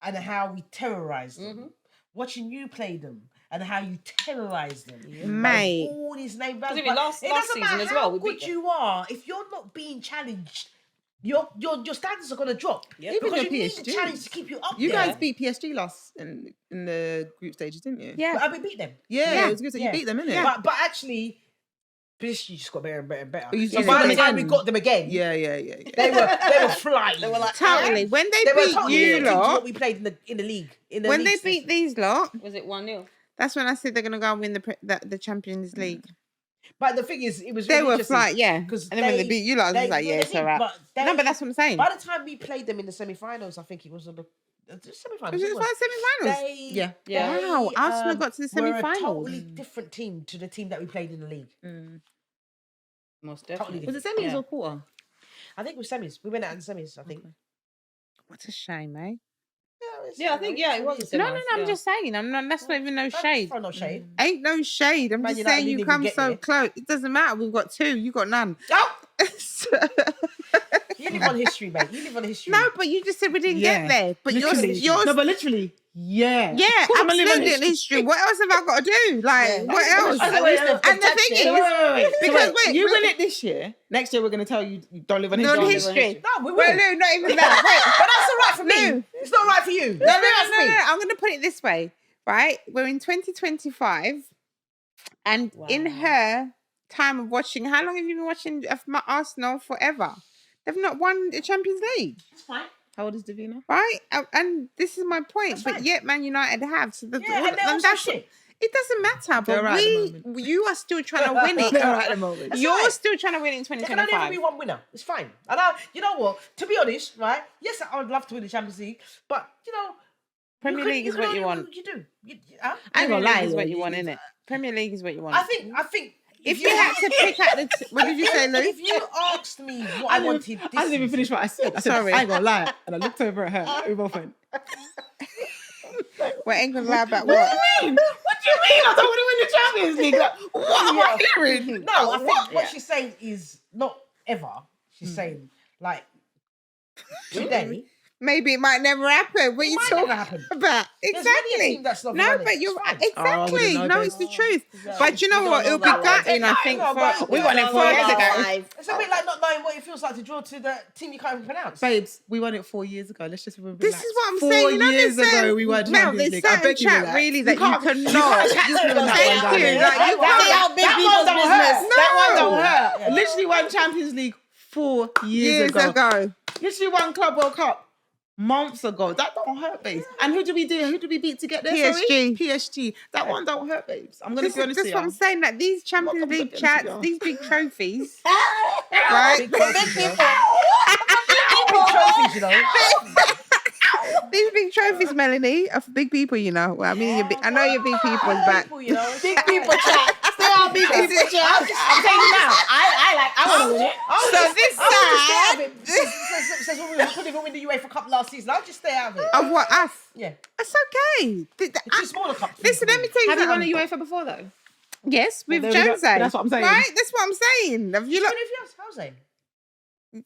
and how we terrorized them. Watching you play them and how you terrorized them. Mate. Like, all these names. Because even last doesn't season matter as how well, we good beat them. you are. If you're not being challenged, your standards are going to drop. Yep. Even Because your you need the PSG. challenge to keep you up You there. guys beat PSG last in the group stages, didn't you? Yeah. But I beat them. Yeah, it was good that Yeah. you beat them, innit? But actually, PSG just got better and better and better. You So beat by them the time we again. got them again, Yeah. they were flying. They were like, Totally. When they They were beat totally you different to lot, what we played in the league. when they beat these lot, was it 1-0? that's when I said they're gonna go and win the Champions League. But the thing is, it was They really were interesting fly, yeah. because And then when they beat you lot, I was like, yeah, it's alright. No, but that's what I'm saying. By the time we played them in the semi-finals, I think it was the semi-finals. Was it it the was. first semi-finals? Yeah. Yeah. Wow, Arsenal got to the were a semi-finals. totally different team to the team that we played in the league. Most Totally definitely. Was it semis Yeah. or quarter? I think it was semis. We went out in semis, I think. What a shame, eh? Yeah, I think, it was a No, semis, I'm yeah. just saying. That's not even no shade. No shade. Ain't no shade. I'm Man just United saying didn't you even come get so there. close. It doesn't matter. We've got 2. You got none. Oh! You live on history, mate. You live on history. No, but you just said we didn't get there. But yours, but literally, yeah. yeah, Of course I'm living absolutely in history. What else have I got to do? Like, Yeah. what else? At least they've And the thing is, wait. because So wait, you win it this year. Next year we're gonna tell you don't live on not history. history. No, we will. Well, no, not even that. But that's all right for me. No. It's not right for you. No, I'm going to put it this way, right? We're in 2025, and in her time of watching, how long have you been watching Arsenal? Forever. They've not won the Champions League, It's fine. How old is Davina? right? And this is my point. That's But fine. yet, Man United have. So Yeah, and they're also shit. it doesn't matter. They're But right at the moment. you are still trying to win it. They're right at the moment. That's You're right. still trying to win it in There can only ever 2025. be one winner. It's fine. And you know what? To be honest, right? Yes, I would love to win the Champions League, but Premier League is what you want. You do. I ain't Premier gonna lie. League is what you though. want, innit? Premier League is what you want. I think if you had to pick out what did you say, Lou? If you asked me what I wanted, I didn't even finish what I said. I said, Sorry. I ain't gonna lie. And I looked over at her. We both went, We're ain't gonna lie about what? What do you mean? I don't want to win the Champions League. Like, what am I hearing? No, I think what she's saying is not ever. She's saying like today. Maybe it might never happen. What It you might talking never happen. about? There's many a Exactly. team that's not No, running. but you're It's right. fine. Oh, I wouldn't Exactly. know, No, babe. it's the truth. Yeah. But you know We what? don't It'll be know that gutting, I think, No, for but we won it 4 years ago. It's a bit like not knowing what it feels like to draw to the team you can't even pronounce. Babes, we won it 4 years ago. Let's just remember. This is what I'm 4 saying. You know, years there's ago we won Mel, Champions there's League. I certain beg you, chat relax. really that you can't- cannot. chat to me on that Thank one, you. darling. Like, you That can't. one don't hurt. That one don't No. hurt. Yeah. Literally won Champions League 4 Years ago. Literally won Club World Cup months ago. That don't hurt, babes. And who did we do? Who did we beat to get there? PSG. Sorry? PSG. That one don't hurt, babes. I'm gonna This be honest is with what I'm you. saying. That these Champions gonna be League honest chats, with you. these big trophies, right? Big trophies, you know. Big trophies, you know. These big trophies, Melanie, of big people. You know. Well, I mean, I know you're big people's back. People, you know. Big people chat. Stay on big people chat. I'm telling you now. I want to win it. So this side Says when we couldn't even win the UEFA Cup last season. I'll just stay out of it. of what us? Yeah. It's okay. It's a smaller cup. Listen, let me tell you Have you won a something. UEFA before though? Yes, with there we go. Jose. That's what I'm saying. Right? That's what I'm saying. Have you look? Jose.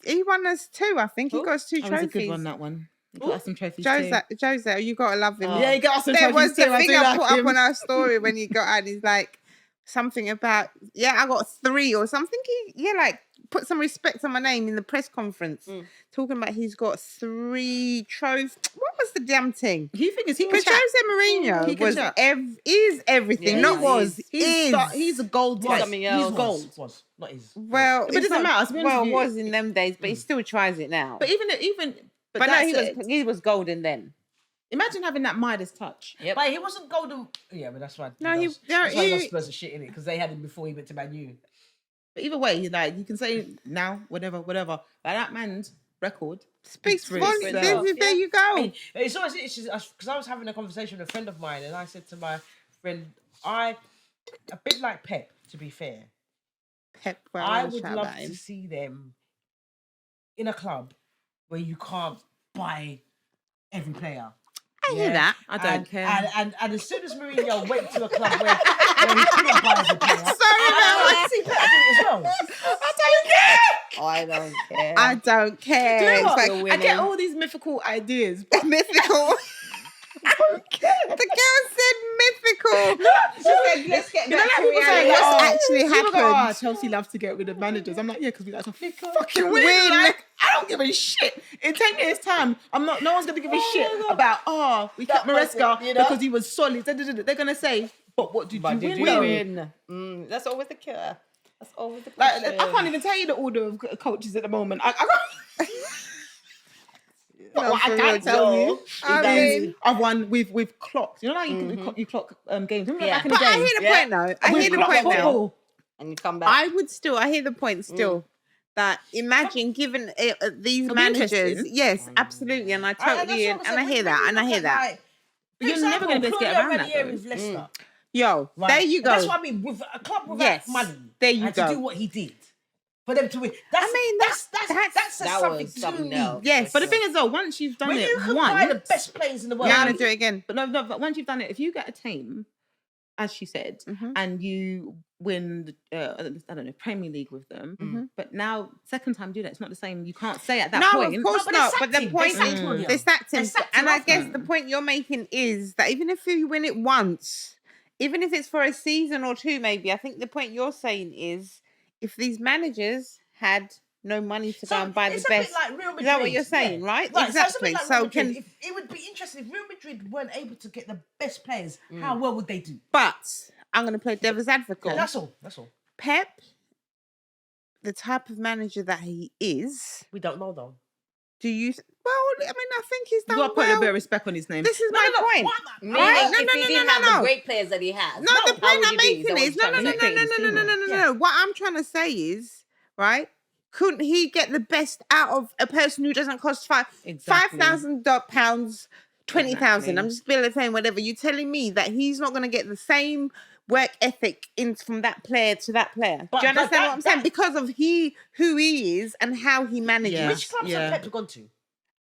He won us 2, I think. He Who? got us 2 That was a trophies. good one, that one. You got us some trophies Jose, you gotta love him. Yeah, you got us some There trophies was the too. I thing do I like put him. up on our story when he got out. He's like something about I got 3 or something. Yeah, like put some respect on my name in the press conference, talking about he's got 3 trophies. What was the damn thing? You think he can Because chat? Jose Mourinho He can was chat. is everything, Yeah, not he was. is. He's a gold. Was. Something He's else. gold. Was not his. Well, But it it's doesn't not- matter, to be honest Well, with it you. was in them days, but he still tries it now. But even But no, that he was golden then. Imagine having that Midas touch. Yep. But he wasn't golden. Yeah, but that's why. No, that's why he got he- Spurs of shit in it because they had him before he went to Man U. But either way, you can say now, whatever. But that man's record Speaks for volumes. itself. There you go. I mean, it's always because I was having a conversation with a friend of mine, and I said to my friend, a bit like Pep, to be fair, Pep, well, I wanna would shout love about him. to see them in a club where you can't buy every player. I hear that. I don't care. And as soon as Mourinho went to a club where he couldn't buy every player, Sorry, I see Pep do it as well. I don't care. I don't care. I don't care. Do you know what? It's We're I get winning. all these mythical ideas. like mythical. The girl said mythical. She said, let's get back to people say, reality. what's actually People go, happened? Chelsea loves to get rid of managers. I'm like, yeah, because we like to Fucking win. win. Like, I don't give a shit. In 10 years' time, no one's going to give a shit about, we kept That person, Maresca you know? because he was solid. They're going to say, but what did you But win? did you though? win? That's always the killer. That's always the Like, question. I can't even tell you the order of coaches at the moment. I can't. But No, what for I real, can tell you I is mean- I've won with clocks. You know, like you clock games. Remember Yeah. back in the But I day? hear the Yeah. point though. I With hear the clock point now. football. And you come back. I hear the point still. That imagine given these It'll be managers, interesting. yes, absolutely, and I totally, and I hear that, and I hear that. But you're never going to be able to get around that, though. With Leicester, Yo, right? there you go. That's what I mean. With a club without Yes, money, there you and go. to do what he did for them to win. That says That something was to something me. else. Yes, But the thing is, though, once you've done When it you can buy the once, best players in the world, You're gonna do it again. but no, but once you've done it, if you get a team, as she said, and you win, I don't know, Premier League with them, but now second time do that, it's not the same. You can't say at that No, point. of course but not. they But sacked the him. point, They sacked him. they sacked him, They sacked and him I after. guess the point you're making is that even if you win it once, even if it's for a season or two, maybe I think the point you're saying is if these managers had no money to go and buy the it's a best. bit like Real Madrid. Is that what you're saying, right? Right, so it's a Exactly. bit like So Real Madrid. can, It would be interesting if Real Madrid weren't able to get the best players. How well would they do? but I'm going to play devil's advocate. That's all. That's all. Pep, the type of manager that he is, We don't know though. do you? Well, I mean, I think he's You done got to put a well. bit of respect on his name. This is my point. Meaning Right? if he didn't have the great players that he has. No, the how point would I'm you be? making Is is that no. what you're trying to say? Yeah. What I'm trying to say is, right? Couldn't he get the best out of a person who doesn't cost Exactly. £5,000, 20,000? I'm Exactly. just barely saying whatever. You're telling me that he's not going to get the same work ethic in from that player to that player. But- Do you but understand what I'm saying? that- Because of who he is and how he manages. Yeah. Which clubs Yeah. have Pep gone to?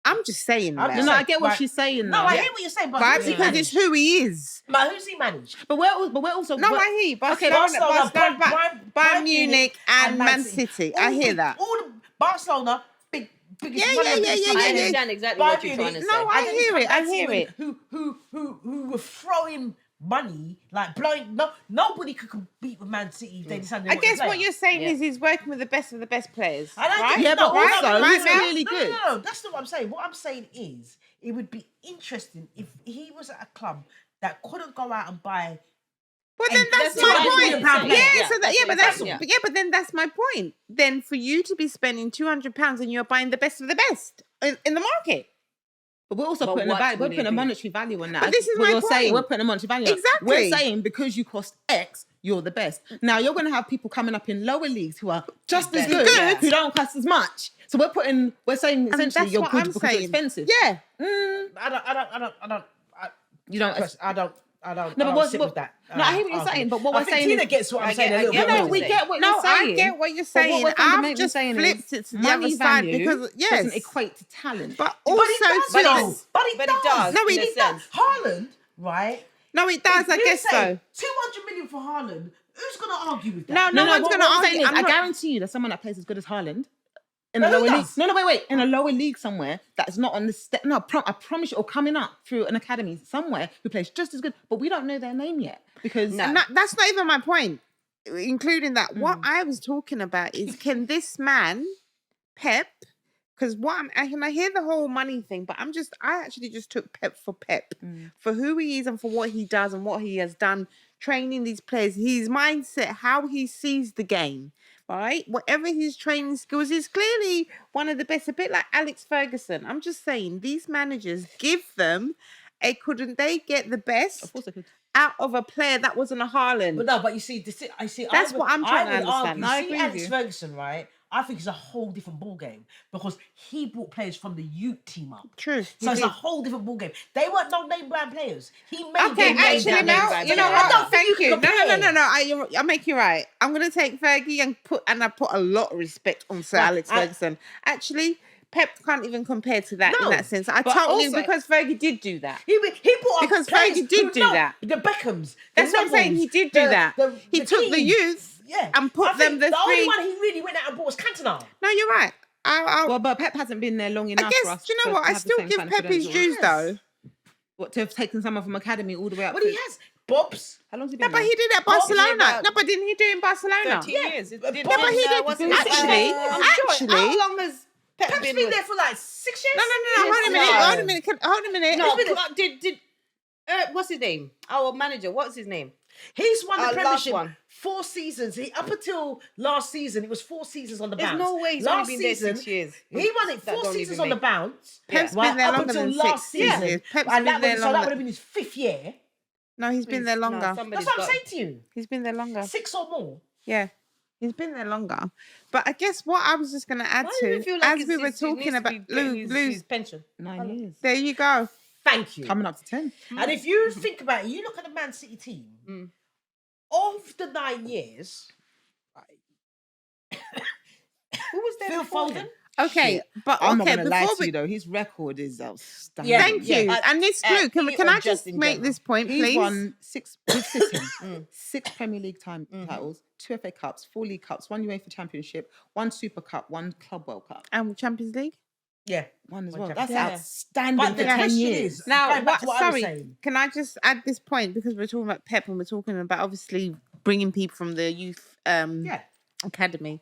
I'm just saying I'm that. No, no, I get what Right. she's saying. No, now. I hear what you're saying, but Right? who's he Because managed? it's who he is. But who's he managed? But we're also. No, we're- I hear you. Okay, Barcelona, Bayern Bayern Munich and Man City. I hear that. All the Barcelona, biggest Yeah, one of the yeah, biggest yeah, clubs I in yeah. understand exactly what you're trying to say. No, I And then hear you it, come I back to hear him it. Who were throwing money, like blowing. Nobody could compete with Man City if they decided. I guess what you're saying Yeah. is he's working with the best of the best players. And I Right? think- Yeah, but no, also no, no, he's no, no, really no, good. No, that's not what I'm saying. What I'm saying is, it would be interesting if he was at a club that couldn't go out and buy. But then that's That's my what I'm point. saying. Yeah, Yeah, so that, that's yeah, what but I'm that's saying. but then that's my point. Then for you to be spending £200 and you're buying the best of the best in the market. But we're also But putting what we're would it putting a be? monetary value on that. But this is What my you're saying, point. we're putting a monetary value. on it. Exactly. We're saying because you cost X, you're the best. Now you're going to have people coming up in lower leagues who are just as Exactly. good, Yeah. who don't cost as much. So we're saying And essentially that's you're what good I'm because saying. you're expensive. Yeah. You don't. I don't. No, but what's sit with that. No, I hear what you're argument. saying, but what I we're think saying Tina is, gets what I'm I saying get- a little I bit get no, more. we saying. get what No, you're saying. I get what you're But what saying. we're I've fundamentally just saying flipped is it to the money other side value because yes, doesn't equate to talent. but But also it does, to though. this- But it does. No, It it does. Haaland, right? no, it does. I If you guess say so. 200 million for Haaland. Who's gonna argue with that? No one's what gonna I'm argue. saying is, I'm I not- guarantee you, there's someone that plays as good as Haaland in No, a who lower league. does? No, wait, in a lower league somewhere that's not on the step. No, I promise you, or coming up through an academy somewhere who plays just as good, but we don't know their name yet because No. And that's not even my point. including that, what I was talking about is, can this man, Pep, because I hear the whole money thing, but I actually just took Pep for who he is and for what he does and what he has done, training these players, his mindset, how he sees the game, right? Whatever his training skills is, clearly one of the best, a bit like Alex Ferguson. I'm just saying, these managers, give them couldn't they get the best? Of course they could. Out of a player that wasn't a Haaland. But you see, that's what I'm trying to understand. I agree Alex with you. Ferguson, right? I think it's a whole different ball game because he brought players from the youth team up. True. So it's a whole different ball game. They weren't no name brand players. He made them actually now. You know what? Thank you. No. I'll make you right. I'm gonna take Fergie and I put a lot of respect on Sir Alex Ferguson. Actually, Pep can't even compare to that in that sense. I totally because Fergie did do that. He brought up because Fergie did do that. The Beckhams. That's what I'm saying. He did do that. He took the youth. Yeah, and put them the only one he really went out and bought was Cantona. No, you're right. Well, but Pep hasn't been there long enough. I guess, for us do you know what? I still give Pep his dues though. What, to have taken someone from academy all the way up? But he has. Bob's. How long's he been? No, but he did at Barcelona. No, but didn't he do it in Barcelona? 13 years. But he did. Actually, how long has Pep's been there for like 6 years? No. Hold a minute. No, did what's his name? Our manager. What's his name? He's won the Premiership 4 seasons. Up until last season, it was 4 seasons on the bounce. There's no way he's only been there 6 years. He won it 4 seasons on the bounce. Pep's been there longer than 6 seasons. Pep's been there longer. So that would have been his 5th year. No, he's been there longer. That's what I'm saying to you. He's been there longer. 6 or more. Yeah. He's been there longer. But I guess what I was just going to add to, as we were talking about Lou's pension. 9 years. There you go. Thank you. Coming up to 10. And if you think about it, you look at the Man City team, of the 9 years, who was there? Phil Foden. Okay, but I'm not going to lie to you though. His record is outstanding. Yeah, thank you. And this, Luke, can I just make this point, please? He's won 6 with City, 6 Premier League titles, 2 FA Cups, 4 League Cups, 1 UEFA Championship, 1 Super Cup, 1 Club World Cup. And Champions League? Yeah. 1 as well. That's outstanding for 10 years. Now, can I just add this point? Because we're talking about Pep and we're talking about obviously bringing people from the youth academy.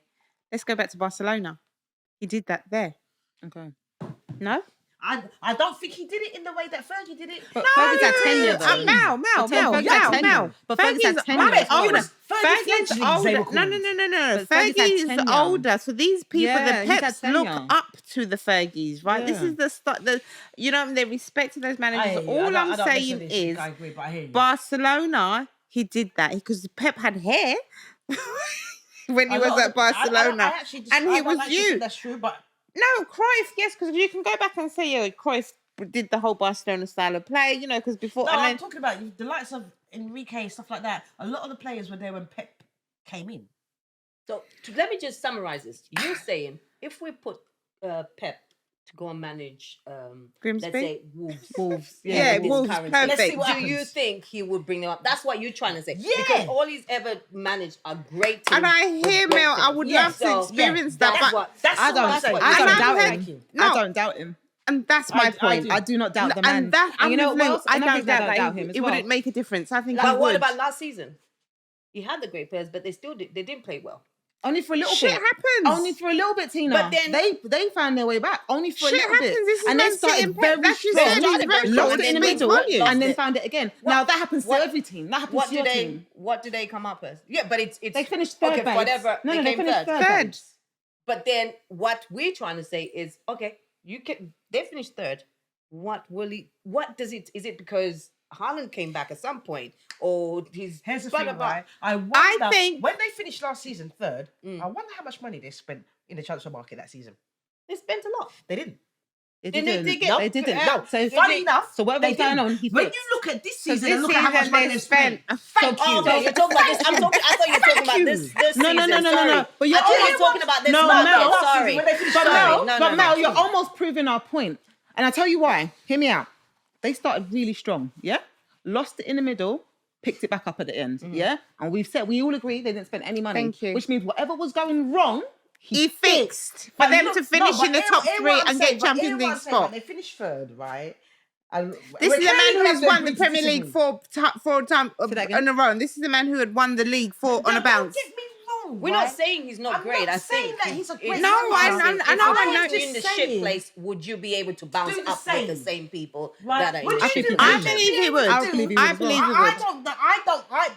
Let's go back to Barcelona. He did that there. Okay. No? I don't think he did it in the way that Fergie did it. But Fergie's at tenure though. Mel. But Fergie's at tenure. Fergie's older. No. Fergie's older. So these people, the Peps look up to the Fergies, right? Yeah. This is the start. They respect those managers. All I'm saying is, Barcelona, he did that because Pep had hair when he was at Barcelona, and he was youth. That's true, but. No, Cruyff, yes, because you can go back and say, Cruyff did the whole Barcelona style of play, because before... No, I'm talking about the likes of Enrique and stuff like that. A lot of the players were there when Pep came in. So, let me just summarize this. You're saying, if we put Pep to go and manage, let's say, Wolves. Wolves, perfect. Let's see what do you think he would bring them up? That's what you're trying to say. Yeah. Because all he's ever managed are great teams. And I hear, Mel, I would love to experience that. I don't doubt him. And that's my point. I do not doubt the man. And you know what else? I don't doubt that him. It wouldn't make a difference. I think. But what about last season? He had the great players, but they didn't play well. Only for a little bit. Shit happens. Only for a little bit, Tina. But then they found their way back. Only for a little bit. And then started very strong. Lost it in the middle and then found it again. Now that happens to every team. That happens to your team. What do they come up as? Yeah, but it's they finished third. Okay, whatever. No, they finished third. But then what we're trying to say is, okay, they finished third. What does it? Is it because Haaland came back at some point, or he's... Here's the thing, right? I think when they finished last season third, I wonder how much money they spent in the transfer market that season. They spent a lot. They didn't. They didn't. They didn't. No. So funny enough, so what was going on? When you look at this season and look at how much money they spent. Thank you. No, you're talking about this. I thought you were talking about this season. No. But you're talking about this. No, Mel. Sorry. But Mel, you're almost proving our point. And I'll tell you why. Hear me out. They started really strong, yeah? Lost it in the middle, picked it back up at the end, yeah? And we all agree they didn't spend any money. Thank you. Which means whatever was going wrong, he fixed. For them to finish in the top 3 and get Champions League spot. They finished third, right? And This is a man who has won the agreed to Premier disagree. League four times in a row. And this is a man who had won the league on a bounce. Don't get me wrong. We're not saying he's not I'm great. not I saying think that he's a great No, I know, If I you're in the know. shit place, would you be able to bounce Do the up with the same. same people Right. that are in Would the you shit do- place? I believe he would. I believe he would I as well. believe he would.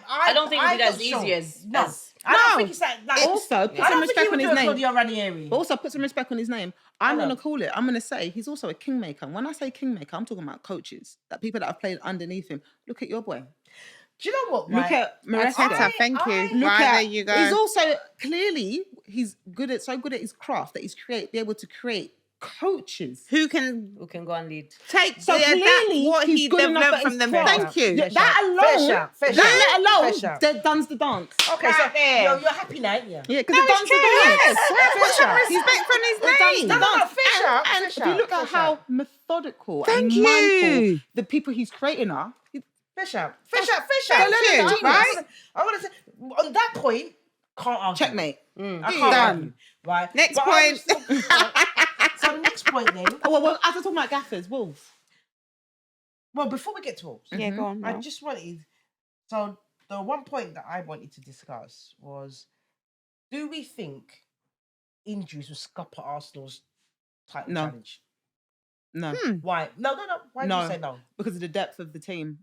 I don't think it'd be as easy as No. as- I don't No. think it's like Also, put I some don't think respect he on would his do a name. Claudio Ranieri. But also put some respect on his name. I'm know. going to call it. I'm going to say he's also a kingmaker. And when I say kingmaker, I'm talking about coaches, that people that have played underneath him. Look at your boy. Do you know what? Look at Arteta, thank you. Look Right, at. there you go. He's also clearly he's so good at his craft that he's be able to create coaches. Who can who can go and lead. take So clearly what he's he good enough developed at from his them? craft. Thank you. Yeah, Fair that shout. alone, Fair that shout. alone, Fair shout. that done's the dance. Okay, Right so there. you're happy now, yeah? Yeah, because No, the done's it's the true. dance. Yes. Fair Put some shout. respect on his The done's name. the No, no, dance. fair shout, And fair if you shout, look fair at how shout. methodical Thank and you. mindful the people he's creating are, Fish out. Thank Fish you, out. right? I'm gonna say on that point, can't argue. checkmate. I can't Done. argue. Right. Next But I was point. still- so the next point then. Oh, well, as I talking about gaffers, Wolves. Well, before we get to Wolves, Yeah, go on. I Mel. just wanted. So the one point that I wanted to discuss was: do we think injuries will scupper Arsenal's title No. challenge? No, Why? No. Why do No. you say no? because of the depth of the team,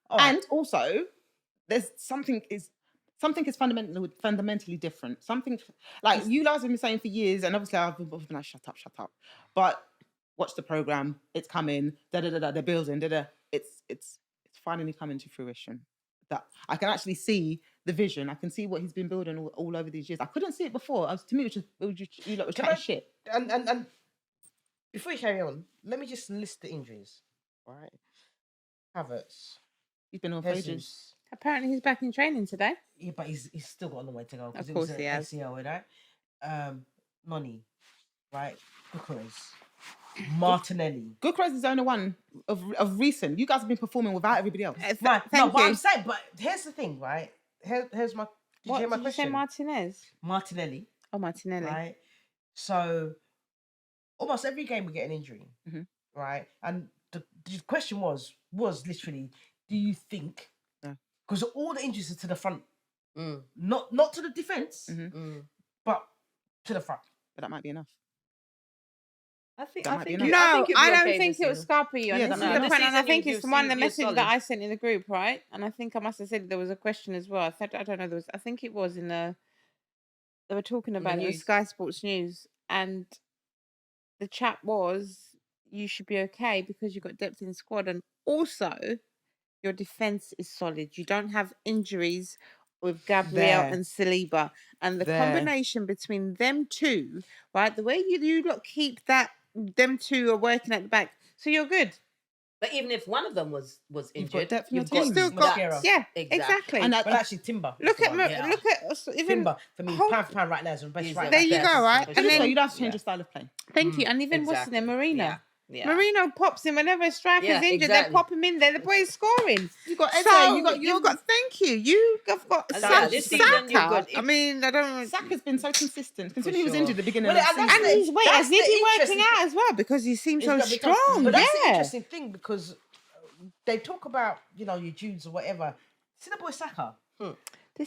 All right. and also there's something is fundamentally different. Something like you guys have been saying for years, and obviously I've been like, shut up. But watch the program; it's coming. The building. It's finally coming to fruition. That I can actually see the vision. I can see what he's been building all over these years. I couldn't see it before. To me, it was just you lot were Can chatting I- shit. And before you carry on, let me just list the injuries. All right. Havertz, He's been on for ages. Jesus. Apparently he's back in training today. Yeah, but he's still got a long way to go. 'Cause Of it course was he an has. ACL, right? Noni, right? Gukers, Martinelli. Gukres is the only one of recent. You guys have been performing without everybody else. Right. No, Thank but you. I'm saying, but here's the thing, right? Here's my. Did you What hear my did you say, question? Martinez? Martinelli, Oh, Martinelli. right? So almost every game we get an injury, Mhm. right? And the question was literally, do you think? Yeah. Because all the injuries are to the front, Mm, not to the defense, Mhm. but to the front. But that might be enough. I think. That I might think. be you- No, I think you'll be I don't okay think this it will season. scupper you. And Yeah, this that is might the be point. enough. And I This think season it's you'll one of see- the you're messages solid. that I sent in the group, right? And I think I must have said there was a question as well. I don't know. I think it was in the. They were talking the about it with news. Sky Sports News, and the chat was you should be okay because you've got depth in the squad, and also your defense is solid. You don't have injuries with Gabriel There. and Saliba, and the There. combination between them two, right? The way you lot keep them two are working at the back, so you're good. But even if one of them was You've got injured, depth in your you've team. You still Mascara. got yeah, Exactly. exactly. And But actually, Timber. is look the at one. Yeah. look at even Timber for me, Hold- pound for pound right now is the best He's right the There back you best. go, right? For And And then also, you don't have to change Yeah. your style of play. thank you, and even what's Exactly. in there, Marino. Yeah. Marino pops in whenever a striker's Yeah, injured. They exactly. pop him in there. The boy's scoring. You got Eze, So you've got thank you. You've got And Saka. this season you've got- I mean, I don't. Saka's been so consistent. Considering he was sure. injured at the beginning Well, of the and season. that's And he's wait, has That's he the been working interesting out as well because he seems so It's got- strong? But that's the Yeah. interesting thing because they talk about your Judes or whatever. See the boy Saka This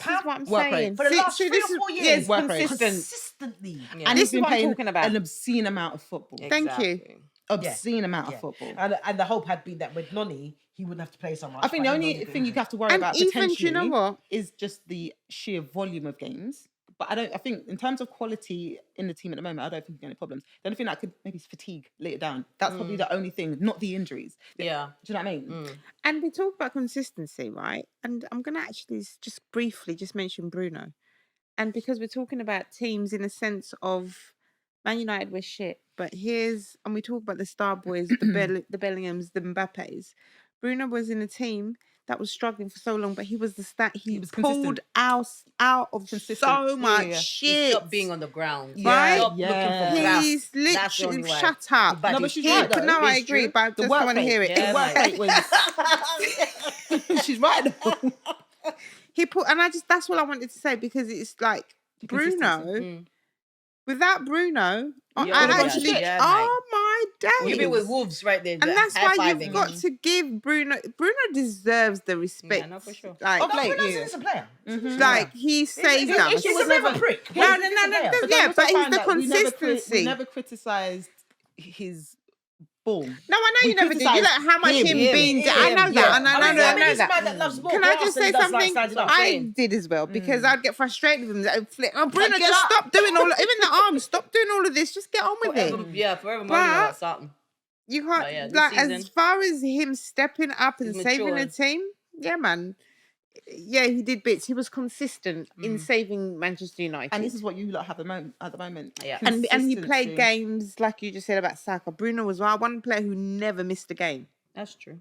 is Pound- what I'm work rate. saying. for the last 3 this or is 4 years. yes, work rate. consistent. consistently. Yeah. And This he's is been what I'm playing talking about. an obscene amount of football. Thank you. Exactly. Obscene amount of Yeah. football. And the hope had been that with Noni, he wouldn't have to play so much. I think but the he only really thing you didn't. have to worry And about even, potentially do you know what? is just the sheer volume of games. But I think in terms of quality in the team at the moment, I don't think there's any problems. The only thing that could maybe is fatigue later down. That's probably the only thing, not the injuries. Yeah. Do you know what I mean? And we talk about consistency, right? And I'm going to actually just briefly just mention Bruno. And because we're talking about teams in a sense of Man United was shit, but and we talk about the star boys, the Bellinghams, the Mbappes. Bruno was in a team that was struggling for so long, but he was he was pulled consistent. out of Consistent. so Yeah, much yeah. shit. Stop being on the ground. Right? Stop looking for grass. He's That's the only literally way. shut up. But No, but it's she's true. right, though. No, I It's agree, true. but I The just work don't want to rate, hear it. the Yeah, work mate. rate was. She's right. Though. That's what I wanted to say because it's like Bruno. Consistency. Without Bruno, Yeah, I all of that. actually, Yeah, oh my my days. You've been with Wolves right there. And that's why high-fiving. you've got to give Bruno Yeah, deserves the respect. no, for sure. Like, Of late, Bruno's yeah. an innocent player. like he saved us. He's a bit of a prick. No, He's a player. But yeah, then but also he's find the that we consistency. never criticised his ball. No, I know We you never did. You criticise like how much him being. him, I know that. yeah. And I mean, know he's a man that. that loves ball. Can I just say something? I I did as well because I'd get frustrated with him. I'd flick, oh, Bruno, get just up. stop doing all. Even the arms, stop doing all of this. Just get on with it. Forever moaning But- about something. You can't But yeah, this like season, as far as him stepping up and he's saving the matured. team. Yeah, man. Yeah, he did bits. He was consistent in saving Manchester United. And this is what you lot have at the moment. Yeah. And he played Consistency. games like you just said about Saka. Bruno was one player who never missed a game. That's true.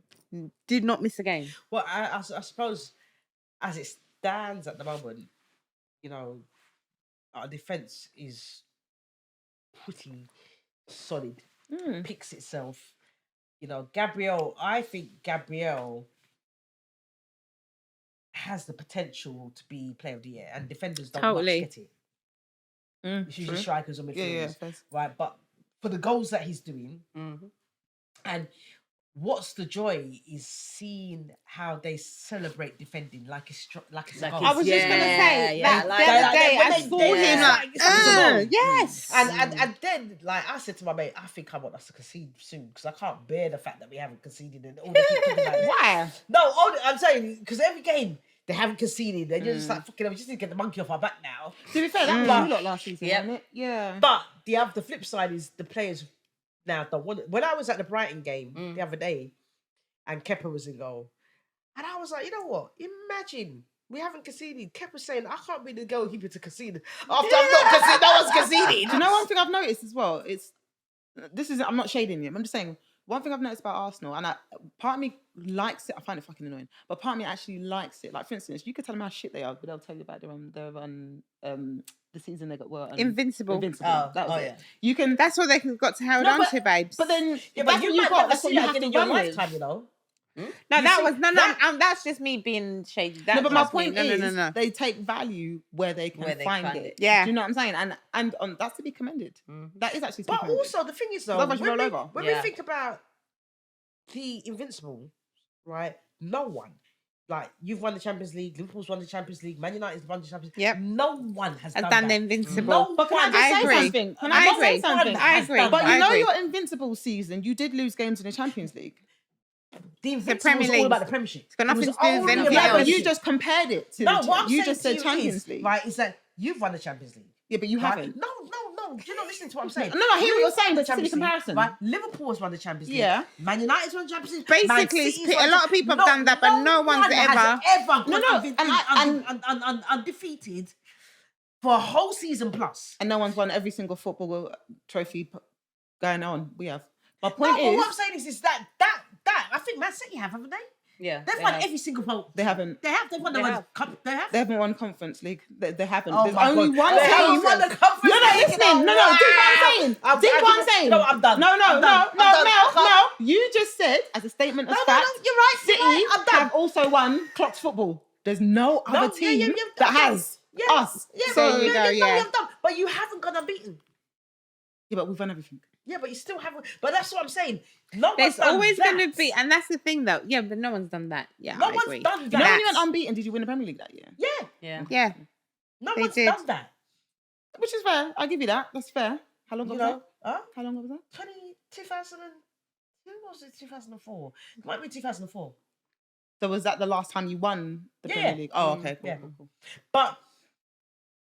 Did not miss a game. Well, I suppose as it stands at the moment, you know, our defense is pretty solid. Picks itself. You know, I think Gabriel has the potential to be player of the year, and defenders don't Totally. much get it. It's usually strikers or midfielders, Yeah, first. right? But for the goals that he's doing, and what's the joy is seeing how they celebrate defending like it's a Like goal. I was just gonna say yeah, that like the that. other day When I they- saw they- him it's like, like it's a goal. yes. And then, like I said to my mate, I think I want us to concede soon because I can't bear the fact that we haven't conceded. And all they keep talking about Why? No, I'm saying because every game they haven't conceded. They're just like fucking. We just need to get the monkey off our back now. To be fair, that was you lot last season, Yep. wasn't it? Yeah. But the flip side is the players now don't want it. When I was at the Brighton game the other day, and Kepa was in goal, and I was like, you know what? Imagine. We haven't conceded. Kepa's saying, I can't be the goalkeeper to concede after I've not conceded. No one's conceded. Do you know one thing I've noticed as well? I'm not shading him. I'm just saying one thing I've noticed about Arsenal, and part of me likes it. I find it fucking annoying, but part of me actually likes it. Like for instance, you could tell them how shit they are, but they'll tell you about their the season they were Invincible. Oh, That was oh, it. yeah. You can. That's what they got to hold on to, babes. But then, Yeah, that's but you what you've might got. never That's what see you that have again to in your run with. lifetime, you know. no, You that see, was no. that- That's just me being shady. That's No, but my just me. point is, they take value where they can Where they find find it. it. Yeah. Do you know what I'm saying? And that's to be commended. That is actually. To be But commended. also the thing is though, Otherwise you when, roll we, over. when Yeah. we think about the Invincible, right? No one, like you've won the Champions League, Liverpool's won the Champions League, Man United's won the Champions League. Yep. No one has Has done done the that. Invincible. No But can I one just I say agree. something? Can I I just say agree. something? I agree. But I you know agree. your Invincible season, you did lose games in the Champions League. The Invincible Premier was all League. about the Premiership. It's got nothing It was to do with only anything about Yeah, the but you Premiership. just compared it to No, the what I'm you saying just to said you Champions is, League. right, is that you've won the Champions League. Yeah, but you Right? haven't. No. You're not listening to what I'm saying. No, I hear what you're saying, but it's a Champions silly League, comparison. Right? Liverpool has won the Champions League. Yeah. Man United's won the Champions League. Basically, Man it's City's a won lot of people have done that, but no one's one has ever No, gone and undefeated for a whole season plus. And no one's won every single football trophy going on. We have. My No, point but what I'm is, saying is that I think Man City haven't they? Yeah. They've won every single vote. they haven't. They've won the They one have. cup. They have. They haven't won Conference League. They haven't. Oh There's my only God. one They team. haven't won the Conference You're not League. listening. No, Wow. dig what I'm saying. Dig what I'm saying. No, I'm done. No, I'm done. no. You just said, as a statement of No, fact, you're right. City I'm done. have also won Clocks football. There's no other team that I'm done. has Yeah. us. Yeah, There but you go, yeah. you've done. But you haven't gone unbeaten. Yeah, but we've won everything. Yeah, but you still haven't. But that's what I'm saying. No There's one's done always that. going to be, and that's the thing, though. Yeah, but no one's done that. Yeah, No I one's agree. done You know when you that. went unbeaten, did you win the Premier League that year? Yeah, Yeah. Yeah, no They one's did. done that. Which is fair. I'll give you that. That's fair. How long You was know, that? How long was that? 2002 was it 2004? It might be 2004. So was that the last time you won the Yeah. Premier League? Oh, okay. Cool, Yeah. cool. But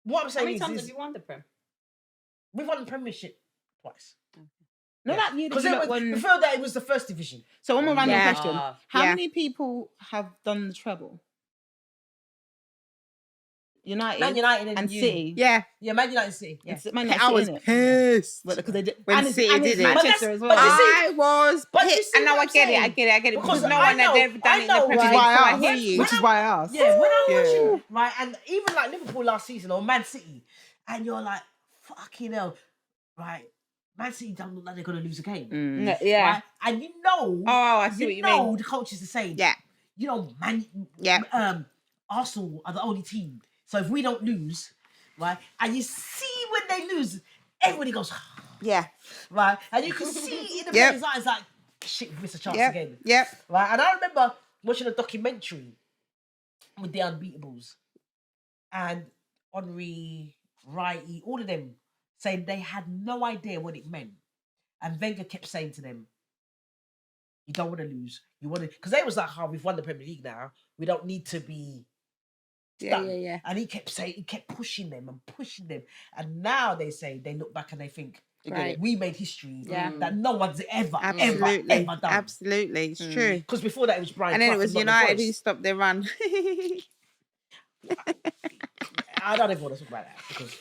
what I'm How saying many times is have you won the Prem? we've won the Premiership twice. No, Yeah. that year that Because you lot won. before that it was the first division. So one more random Yeah. question. Ah. How Yeah. many people have done the treble? United, Man United and you. City. yeah. Yeah, Man United City. Yeah. It's Man United, I was innit? pissed Because they did when and it's- City and it's did it. Manchester But as but well. you see- I was but you pissed. see And now what I I'm get it. saying? I get it. Because Because no I one had know- ever done I it in the know Premier why League, so I I asked. hear you. Which is why I asked. Yeah, when I'm Yeah. watching, right, and even like Liverpool last season or Man City, and you're like, fucking hell, right? Man City don't look like they're gonna lose a game. Yeah. Right? And you know, Oh, I see what you mean. the coaches are saying, Yeah. you know, Yeah. Arsenal are the only team. So if we don't lose, right, and you see when they lose, everybody goes, Yeah. Right? And you can see in the player's eyes like, shit, we missed a chance again. Yep. Right? And I remember watching a documentary with the Unbeatables and Henri, Wrighty, all of them saying they had no idea what it meant. And Wenger kept saying to them, you don't want to lose. You want to, because they was like, we've won the Premier League now. We don't need to be stuck. Yeah. And he kept pushing them. And now they say, they look back and they think, Right. we made history that no one's ever done. Absolutely, it's true. Because before that it was Brian And then Clough it was and Nottingham United who Forest. stopped their run. I don't even want to talk about that because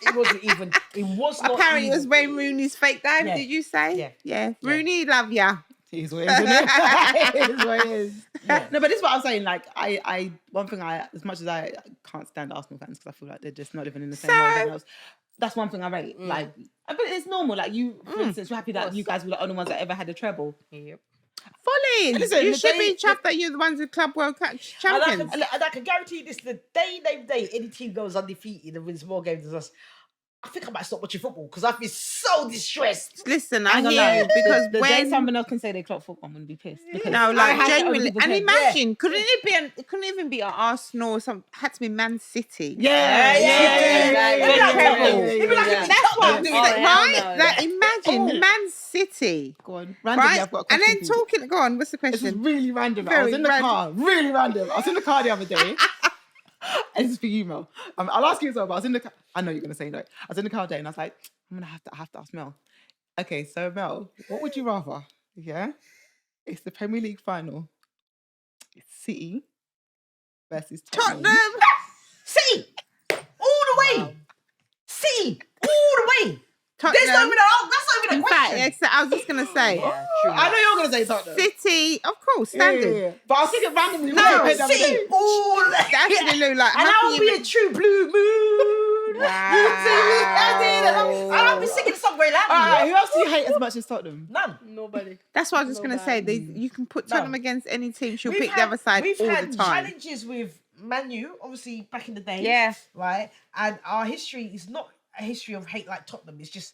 it wasn't even. It was not. Apparently, even, it was Wayne Rooney's fake dive. Yeah. Did you say? Yeah. Rooney, love ya. He's what it is, isn't it? It is what it is. Yeah. No, but this is what I'm saying. Like, one thing as much as I can't stand Arsenal fans because I feel like they're just not living in the same world as everyone else. That's one thing I rate. Like, but it's normal. Like, you, for instance, we're happy that you guys were the only ones that ever had a treble. Yep. Fully. Listen, You the should day- be chuffed that you're the ones who Club World Cup champions. And I can guarantee you this: the day any team goes undefeated and wins more games than us, I think I might stop watching football because I feel so distressed. Listen, I I ain't gonna hear lie. you because the day when someone else can say they clock football, I'm gonna be pissed. Because no, I like had to genuinely, over and people's heads. imagine, couldn't it be? It couldn't even be Arsenal or something. Had to be Man City. Yeah. That's what I'm Oh, saying, hell right? no. Like, imagine Man City, Go on. Randomly, right? I've got a And question then for you. talking. Go on. What's the This is question? really random. I Very was in the random. car. Really random. I was in the car the other day. And this is for you, Mel. I'll ask you as well, but I was in the car. I know you're going to say no. I was in the car today and I was like, I'm going to have to ask Mel. Okay, so Mel, what would you rather? Yeah? It's the Premier League final. It's City versus Tottenham. Tottenham. City, all the way. City, all the way. Tottenham. That's not even a In question. fact, I was just gonna say Yeah, true. I know you're going to say Tottenham. City, of course, standard. Yeah. But I was thinking randomly. No, what you said the other City, day. all the way. Actually, Lou, like, And how I'll can be you- a true blue moon. Wow. You see me? And I'll be singing the song very loudly. Alright, who else do you hate as much as Tottenham? None. Nobody. That's what I was just gonna say. You can put Tottenham against any team. She'll pick the other side We've all had the time. challenges with Man U, obviously back in the day. Yeah. Right? And our history is not a history of hate like Tottenham. It's just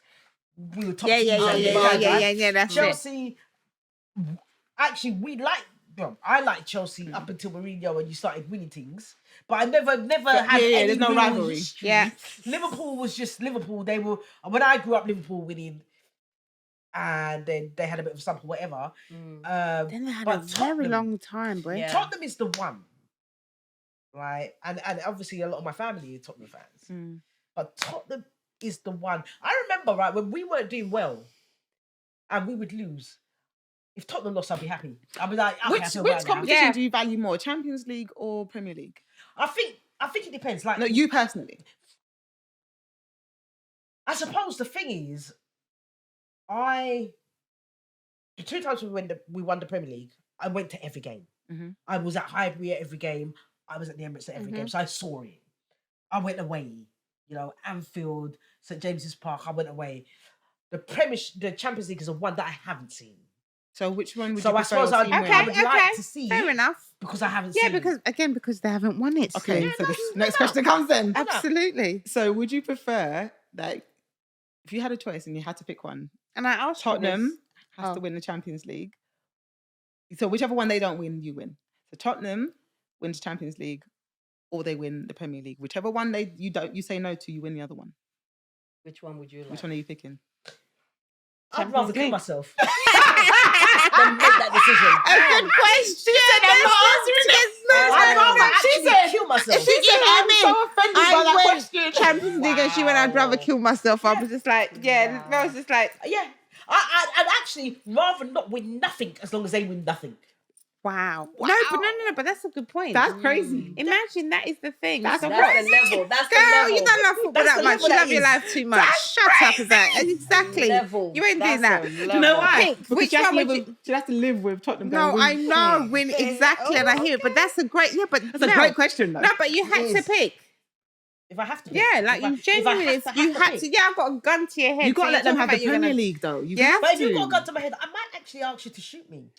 we were top Yeah, teams yeah, at yeah, the yeah, time, yeah, right? yeah, yeah. That's it. Chelsea, actually, I like Chelsea up until Mourinho and you started winning things. But I never had any there's no real rivalry. history. Yeah. Liverpool was just Liverpool. They were, when I grew up, Liverpool winning. And then they had a bit of a sample, whatever. Then they had but a very Tottenham- long time, boy. Yeah. Tottenham is the one, right? And obviously a lot of my family are Tottenham fans. But Tottenham is the one. I remember, right, when we weren't doing well and we would lose. If Tottenham lost, I'd be happy. I'd be like, okay, I feel Which right now. competition Yeah. do you value more, Champions League or Premier League? I think it depends. Like, No, you personally. I suppose the thing is, the 2 times we won the Premier League, I went to every game. I was at Highbury at every game. I was at the Emirates at every game, so I saw it. I went away, Anfield, St James's Park. I went away. The Champions League is the one that I haven't seen. So which one would So you I prefer suppose your I'd team okay, win? I would like to see Fair it enough. because I haven't Yeah, seen it. because they haven't won it. Okay, So. so the next question comes then. Absolutely. So would you prefer, like, if you had a choice and you had to pick one, And I asked you Tottenham this. has to win the Champions League. So whichever one they don't win, you win. So Tottenham wins Champions League, or they win the Premier League. Whichever one you say no to, you win the other one. Which one would you like? Which one are you picking? I'd rather kill League. myself than make that decision. A good question. I'd rather She actually said- kill myself. She said, I'm so offended by that I question. went Champions League and she went, I'd rather kill myself. I was just like, yeah. I was just like, Yeah. I'd actually rather not win nothing as long as they win nothing. wow. No, but that's a good point. That's crazy. Imagine that is the thing. That's So That's what- the level. That's the Girl, level. you don't love football That's that the much. level You that love your is. life too much. Shut up with that. Exactly. Level. You ain't doing That's that. a Do you level. know why? Pick. Because Which she has to one live would with, she has to live with Tottenham. No, going, I win. know, win exactly, and I hear it. But that's a great, but That's a great question, though. No, but you had to pick. If I have to. Yeah, like you genuinely, you had to. Yeah, I've got a gun to your head. You got to so let them you're have the talking about Premier you're League, though. You Yeah? have But if to. you've got a gun to my head, I might actually ask you to shoot me.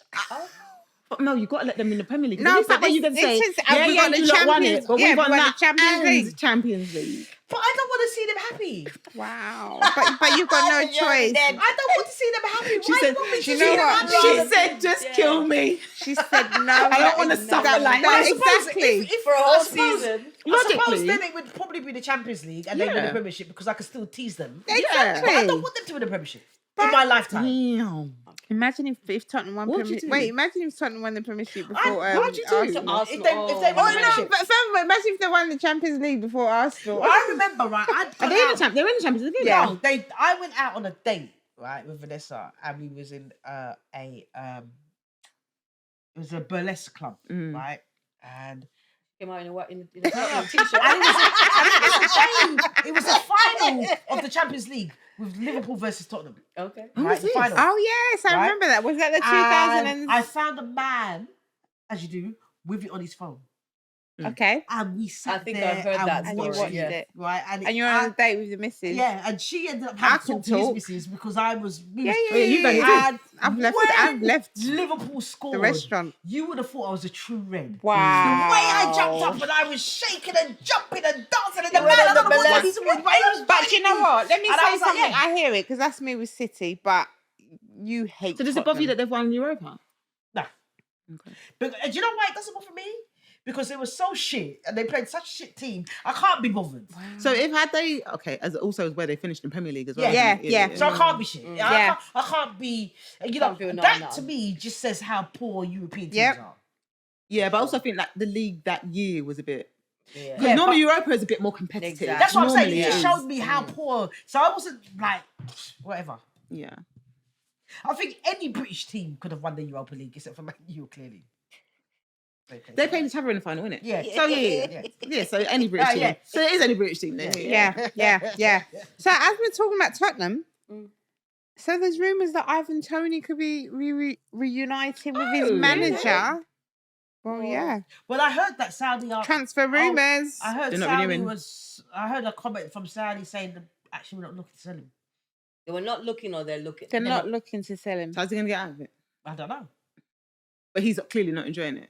But Mel, you got to let them in the Premier League. No, At least but that way you can say, we got the you lot won Champions. it, but Yeah, we won we won that the Champions and League. Champions League. But I don't want to see them happy. Wow. But you've got no choice. I don't want to see them happy. She Why said, you want me to you see know them what? happy? She said, just kill me. She said no. I don't want to suffer like no, that. exactly. If For a I whole suppose- season. I suppose Logically. then it would probably be the Champions League and they win the Yeah. Premiership because I could still tease them. Exactly. But I don't want them to win the Premiership in my lifetime. Damn. Imagine if Tottenham won What would you Premiership. do? Wait, imagine if Tottenham won the Premiership before what would you do? Arsenal. If they won the Oh no, Premiership. but fam, imagine if they won the Champions League before Arsenal. I remember, right? Are they in the Champions? They're in the Champions League. Yeah. No, I went out on a date, right, with Vanessa, and we was in it was a burlesque club, right, and Came out in a and it was a final of the Champions League with Liverpool versus Tottenham, Okay. right, the final. Oh yes, I Right? remember that. Was that the 2000? And I found a man, as you do, with it on his phone, Okay. and we sat I think there I've heard and that And you story, watched yeah. it. right, And you're on a date with the missus. yeah, and she ended up I having to can talk to his talk. missus because I was. Yeah, you've done it too. And I've left. when I've left Liverpool scored. the restaurant. You would have thought I was a true red. Wow. The way I jumped up and I was shaking and jumping and dancing and the You man, went I on don't the know what he's burlesque. doing, but he was But you know what? Let me And I say was like, something. yeah. I hear it because that's me with City, but you hate. So does it bother you that Tottenham. they've won Europa? Nah. Okay. But do you know why it doesn't bother me? Because they were so shit and they played such a shit team. I can't be bothered. So if had they as also as where they finished in Premier League as well. Yeah. So I can't be shit. Yeah. I can't be. You know, Can't feel that no. to me just says how poor European teams Yep. are. Yeah, but I also think that the league that year was a bit. Yeah. Because Yeah, normally but- Europa is a bit more competitive. Exactly. That's what I'm saying. Normally It just is. showed me how poor. So I wasn't like, whatever. Yeah. I think any British team could have won the Europa League except for Man U, clearly. They played each other in the final, innit? Yeah. So yeah. So any British team. yeah. So it is any British team then. Yeah. So as we're talking about Tottenham, Mm. so there's rumours that Ivan Toney could be reuniting with his Oh, manager. Well, Oh. yeah. Well, I heard that Saudi are. Transfer rumours. I heard They're not Saudi renewing. was. I heard a comment from Saudi saying that actually we're not looking to sell him. They were not looking or they're looking. They're not looking to sell him. So how's he going to get out of it? I don't know. But he's clearly not enjoying it.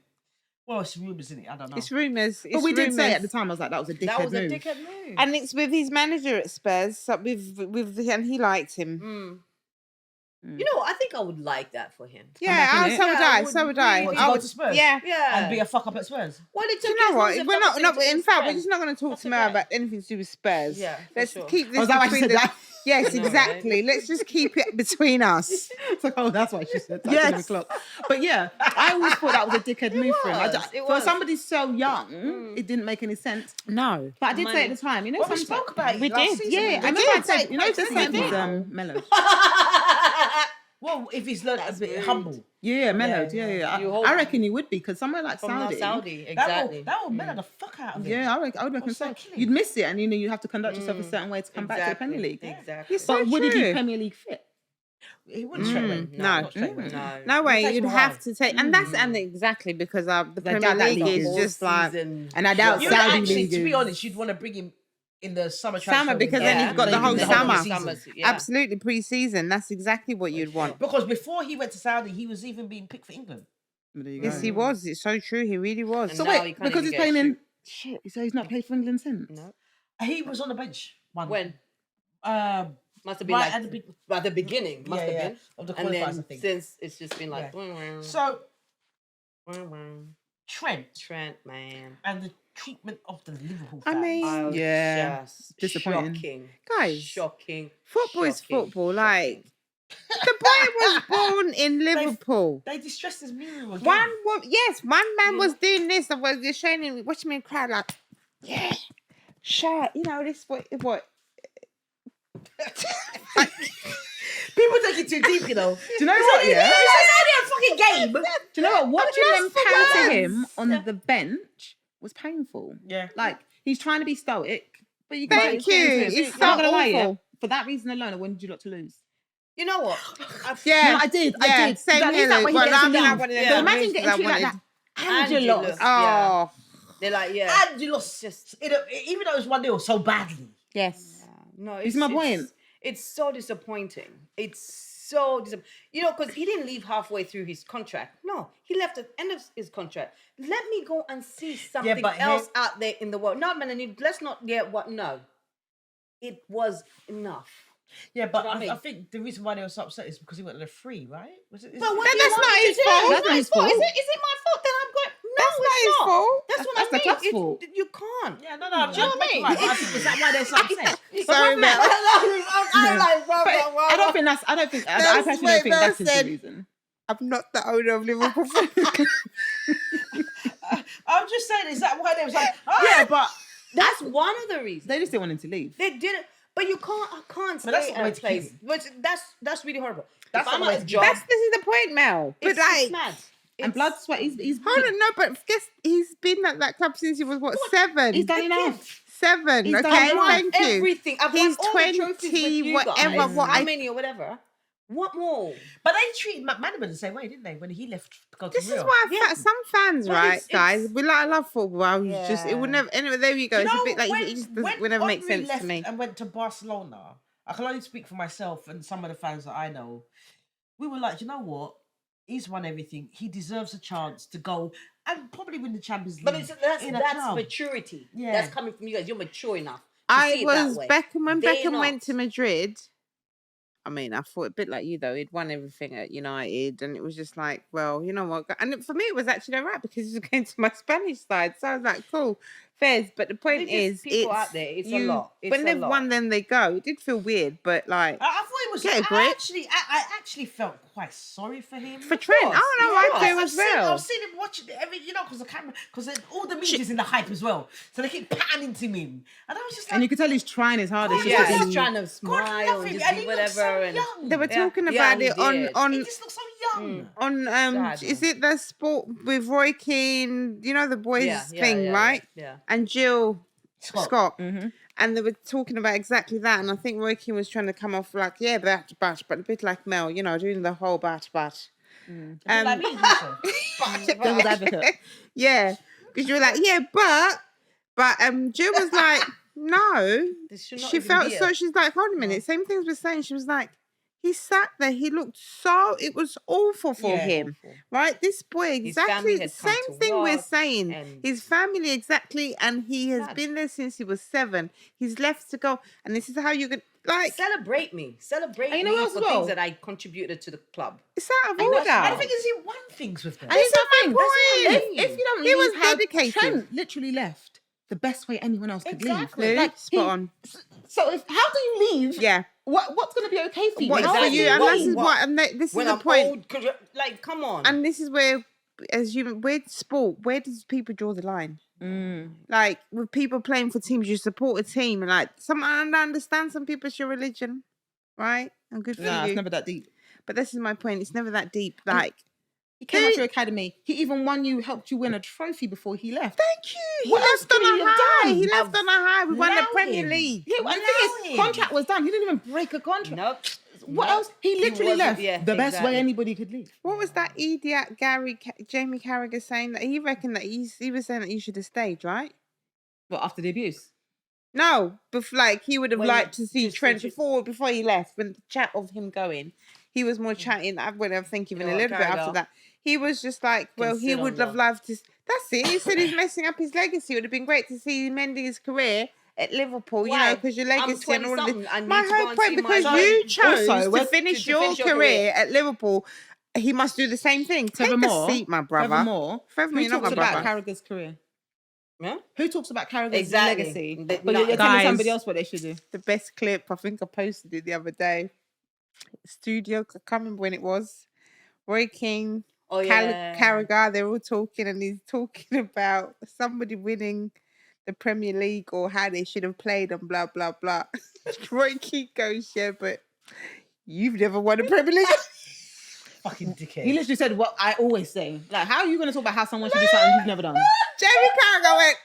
Well, it's rumours, isn't it? I don't know. It's rumours. But we did say at the time, I was like, that was a dickhead That was a move. dickhead move. And it's with his manager at Spurs. So and he liked him. You know what? I think I would like that for him. Yeah, back in it. so would Yeah, I. I So would would I. really- What, to I go would- to Spurs? Yeah. Yeah. And be a fuck up at Spurs. Well, it Do you know what? We're not. In fact, we're just not going to talk That's tomorrow okay. about anything to do with Spurs. Yeah, for Let's sure. keep this Was that why she between said the. that? Yes, I know, exactly. Let's just keep it between us. It's like, oh, that's why she said that. Yes. 7 o'clock. But yeah, I always thought that was a dickhead move for him. was, it For was. somebody so young, it didn't make any sense. No. But I did say at the time, you know, Well, we sometimes- spoke about it We last did, season. yeah, We I Remember did. I said, you know, Quite this definitely was did. mellowed. Well, if he's learned a That's bit rude. humble. Yeah, mellowed. Yeah, Yeah. You I hope- reckon he would be because somewhere like From Saudi. Saudi, That exactly. will mellow the fuck out of him. Yeah, I would reckon What's so. that killing? You'd miss it, and you have to conduct yourself a certain way to come back to the Premier League. Exactly. Yes. But So would he be true. Premier League fit? He wouldn't straight away. No. Not straight away. No. No way. takes You'd a have while. to take, and that's exactly because the Premier doubt that League league is is just like Season. And I doubt You would Saudi actually, league to be is- honest, you'd want to bring him in the summer transfer Summer, because window. then you've got the maybe whole the summer. season. Yeah. Absolutely pre-season. That's exactly what you'd want. Because before he went to Saudi, he was even being picked for England. There you Yes, go. he was. It's so true. He really was. And So now he wait, can't because even he's get playing a in shit, so he's not played for England since. No. He was on the bench. When? Um, Must have been right like at the big, at the beginning. Must have been. of the And qualifiers, then I think. since it's just been like So Trent Trent, man. and the treatment of the Liverpool I fans. mean- I was Yeah. just Disappointing. Shocking. Guys, Shocking. football is Shocking. football. Like the boy was born in Liverpool. They distressed his mirror again. One man was doing this and was just showing him, watching me cry like, yeah, sure, this what. People take it too deep, you know. Do you know what? Yeah. It's only a fucking game. Do you know what? Watching them Lost for pound to words. him on the bench was painful. Yeah. Like he's trying to be stoic, but you Thank you. It's I'm not so gonna lie, yeah. awful. For that reason alone, I wanted you lot to lose. You know what? Yeah, No, I did. yeah, I did. same But at least here, that way he well, gets to I'm not leave. one of them So that imagine wins getting 'cause I treated like wanted- that. And you Angelos. lost. Oh, They're like, yeah. And you lost just even though it was 1-0 so badly. yes. No, Is my point? It's so disappointing. It's so disappointed. You know, because he didn't leave halfway through his contract. No, he left at the end of his contract. Let me go and see something else out there in the world. No, man, let's not get what. No, it was enough. Yeah, but I think the reason why they were so upset is because he went on a free, right? Was it? But what that's not his fault. That's not his fault. Is it my fault? Then I'm going. No, That's not it's his fault. That's what That's the I club's mean. fault. You can't. Yeah, no. Do you know what I mean? Right, but I think, is that why they're so upset? Sorry, Mel. I'm like, bro. I personally don't think that's the reason. I'm not the owner of Liverpool. I'm just saying, is that why they was like, Yeah, but That's one of the reasons. they just didn't want him to leave. They didn't. But you can't. I can't But that's stay not the way at a to place. keep But that's really horrible. That's if not I'm the way at a to keep job, This is the point, Mel. But it's mad. And blood, sweat. He's hold on, no, but guess he's been at that club since he was 7. He's done enough. 7. He's Okay, done enough. thank you. Everything. I've He's won all the trophies with you whatever, guys. what How I- many or whatever? What more? But they treated McManaman the same way, didn't they? When he left to go to This is Real. why some fans, Well, right, it's- guys, we like I love football. You just it would Yeah. never. Anyway, there you go. You It's know, a bit like when, it just when would never make Henry sense left to me. and went to Barcelona, I can only speak for myself and some of the fans that I know. We were like, you know what? He's won everything. He deserves a chance to go and probably win the Champions League. But that's in a that's club. maturity. Yeah. That's coming from you guys. You're mature enough to I see it was that way. Beckham when They're Beckham went not. to Madrid. I mean, I thought a bit like you though. He'd won everything at United, and it was just like, well, you know what? And for me, it was actually alright because he was going to my Spanish side, so I was like, cool, fairs. But the point There's is, people it's out there, it's a lot. It's when a they've lot. won, then they go. It did feel weird, but like I thought it was. Get a I grip. actually felt quite sorry for him. for Trent, I don't know, I do I've as well. seen him watching every, because the camera, because all the media's in the hype as well, so they keep panning to him, and I was just like, And you could tell he's trying his hardest. God, just Yeah, to he's be- trying to smile nothing, and just and be he looks so whatever. And young. They were Yeah. talking Yeah, about he it did. on He just looks so young. Sad, is man. it the sport with Roy Keane, the boys thing, right? Yeah. And Jill Scott. Mm-hmm. And they were talking about exactly that. And I think Roy Keane was trying to come off like, yeah, bat, but a bit like Mel, doing the whole bat. Like me, also. Devil's advocate. Yeah. Because you were like, yeah, but Jill was like, no. This should not She even felt be so, she's like, hold a minute. Same things we're saying. She was like, he sat there, he looked so, it was awful for him. Awful. Right? This boy, His family exactly, had come same to thing we're work saying. and- His family, exactly, and he has Sad. been there since he was 7. He's left to go, and this is how you could, like, Celebrate me. Celebrate And you know me what else for as well? things that I contributed to the club. it's out of And order. that's And the thing is, he won things with them. And it's That's the my thing. point. If you don't He was leave how dedicated. Trent literally left the best way anyone else could Exactly. leave. Like, Spot on. So how do you leave? Yeah. What's going to be okay for you? What's How for do you? And What? this is What? what, and this is When the I'm point. old, come on. And this is where, as human, with sport, where does people draw the line? Like, with people playing for teams, you support a team, and like, I understand some people, it's your religion, right? And good for Nah, you. it's never that deep. But this is my point. It's never that deep. Like, He came out to your academy. He even helped you win a trophy before he left. thank you. He What else left on could he a have high. done? He left on a high. We won the Allow Premier him. League. Yeah, well, the Allow thing is, him. contract was done. He didn't even break a contract. Nope. What Nope. else? He literally wasn't- left yeah, the best way exactly. anybody could leave. What was that idiot Jamie Carragher saying that he reckoned that he was saying that you should have stayed, right? But after the abuse. No, but like he would have When liked to see just Trent to- before he left. When the chat of him going, he was more chatting. I would have think even You know a what, little bit after Carragher that. He was just like, well, can he sit would on have the- loved to. That's it. He said he's messing up his legacy. It would have been great to see him ending his career at Liverpool. Why? Because your I'm legacy and all of 20-something. this. I need My to go whole and point, see because my- you chose Also, to when- finish to your finish your career at Liverpool, he must do the same thing. Take Furthermore, a seat, my brother. Furthermore, Furthermore, who you're not talks my about brother. Carragher's career? Yeah? Who talks about Carragher's Exactly. legacy? But But you're telling Guys. somebody else what they should do. The best clip, I think I posted it the other day. Studio, I can't remember when it was. Roy King, Oh, yeah. Carragher, they're all talking, and he's talking about somebody winning the Premier League or how they should have played and blah blah blah. Roy King goes, yeah, but you've never won a Premier League. Fucking dickhead. He literally said what I always say. Like, how are you going to talk about how someone should do something you've never done? Jamie Carragher went,